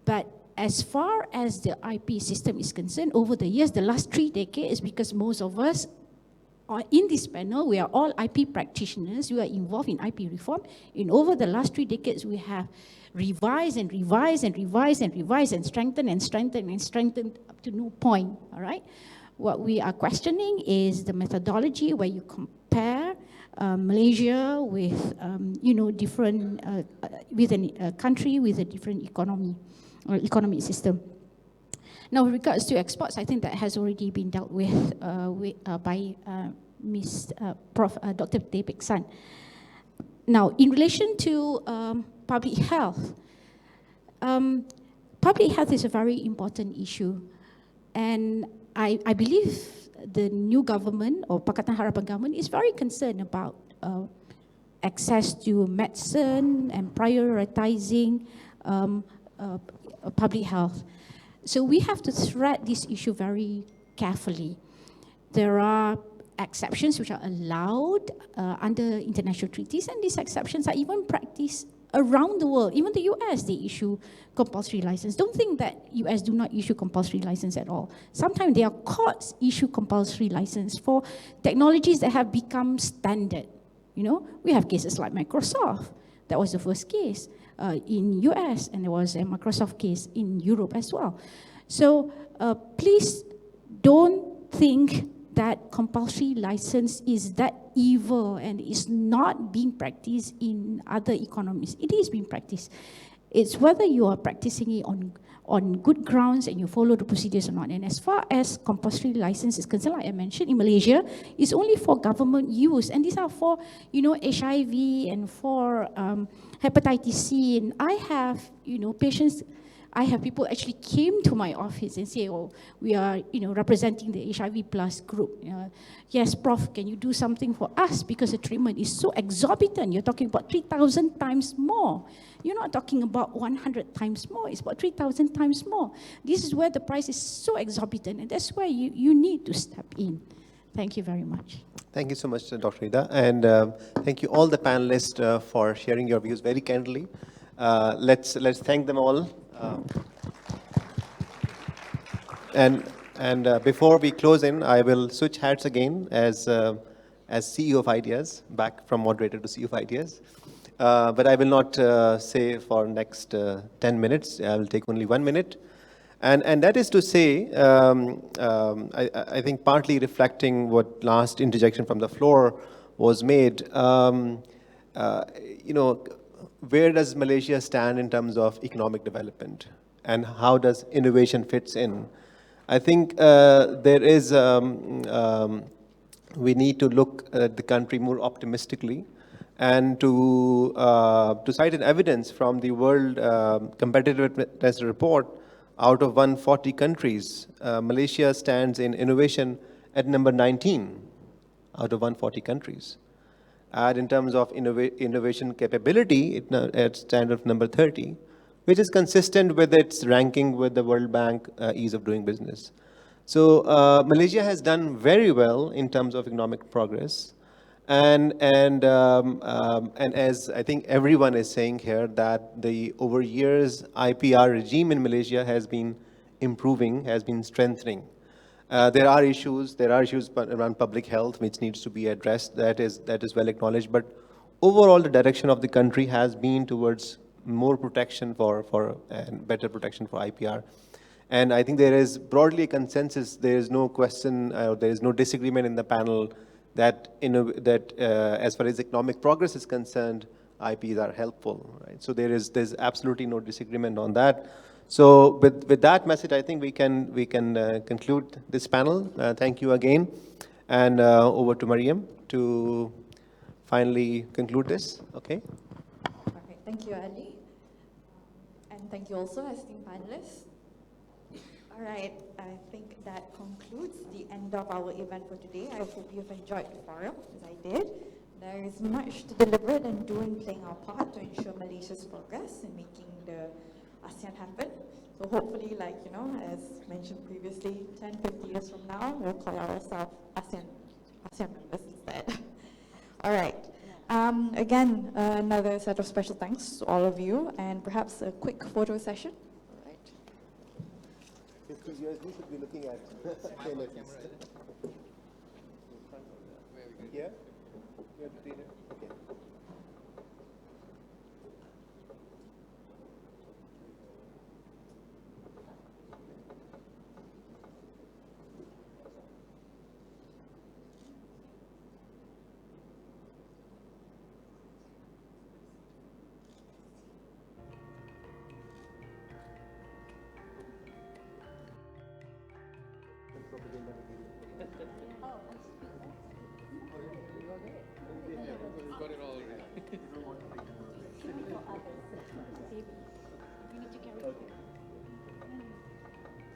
But as far as the IP system is concerned, over the years, the last 3 decades, because most of us are in this panel, we are all IP practitioners, we are involved in IP reform, and over the last 3 decades, we have revised and revised and revised and revised and strengthened and strengthened and strengthened up to no point, all right? What we are questioning is the methodology where you compare Malaysia with, different, with a country with a different economy or economic system. Now, with regards to exports, I think that has already been dealt with by Prof. Dr. David San. Now, in relation to public health is a very important issue, and I believe the new government or Pakatan Harapan government is very concerned about access to medicine and prioritizing public health. So we have to thread this issue very carefully. There are exceptions which are allowed under international treaties, and these exceptions are even practiced around the world. Even the US, they issue compulsory license. Don't think that US do not issue compulsory license at all. Sometimes their courts issue compulsory license for technologies that have become standard. We have cases like Microsoft. That was the first case in US, and there was a Microsoft case in Europe as well. So please don't think that compulsory license is that evil and is not being practiced in other economies. It is being practiced. It's whether you are practicing it on good grounds and you follow the procedures or not. And as far as compulsory license is concerned, like I mentioned, in Malaysia, it's only for government use. And these are for, HIV and for hepatitis C. And I have, patients, I have people actually came to my office and say, oh, we are, representing the HIV plus group. Yes, Prof, can you do something for us? Because the treatment is so exorbitant. You're talking about 3,000 times more. You're not talking about 100 times more. It's about 3,000 times more. This is where the price is so exorbitant, and that's where you need to step in. Thank you very much. Thank you so much, Dr. Ida. And thank you all the panelists for sharing your views very candidly. Let's thank them all. And before we close in, I will switch hats again as CEO of Ideas, back from moderator to CEO of Ideas. But I will not say for next 10 minutes. I will take only 1 minute. And that is to say, I think partly reflecting what last interjection from the floor was made, where does Malaysia stand in terms of economic development? And how does innovation fits in? I think there is, we need to look at the country more optimistically and to cite an evidence from the World Competitiveness Report. Out of 140 countries, Malaysia stands in innovation at number 19 out of 140 countries. And in terms of innovation capability, it stands at number 30, which is consistent with its ranking with the World Bank Ease of Doing Business. So Malaysia has done very well in terms of economic progress. And as I think everyone is saying here, that the over years IPR regime in Malaysia has been improving, has been strengthening. There are issues around public health which needs to be addressed. That is well acknowledged. But overall, the direction of the country has been towards more protection and better protection for IPR. And I think there is broadly a consensus. There is no question, there is no disagreement in the panel that as far as economic progress is concerned, IPs are helpful, right? So there's absolutely no disagreement on that. So with that message, I think we can conclude this panel. Thank you again, and over to Mariam to finally conclude this. Okay. Okay. Thank you, Ali, and thank you also, esteemed panelists. All All right, I think that concludes the end of our event for today. I hope you've enjoyed the forum, as I did. There is much to deliberate and do in playing our part to ensure Malaysia's progress in making the ASEAN happen. So hopefully, like, you know, as mentioned previously, 10, 50 years from now, we'll call ourselves ASEAN members instead. All right. Again, another set of special thanks to all of you, and perhaps a quick photo session. All right. Because you should be looking at Here? You have to read it? Okay.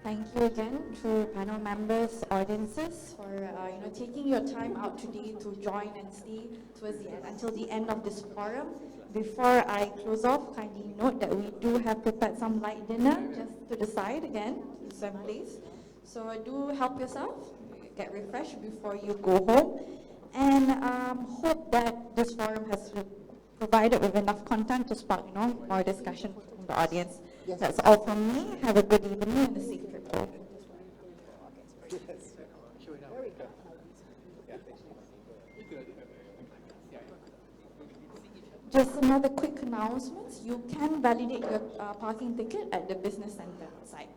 Thank you again to panel members, audiences, for taking your time out today to join and stay towards the end, until the end of this forum. Before I close off, kindly note that we do have prepared some light dinner just to the side again, some place. So do help yourself, get refreshed before you go home, and hope that this forum has provided with enough content to spark more discussion from the audience. Yes. That's all from me. Have a good evening and a safe trip home. Just another quick announcement. You can validate your parking ticket at the business center site.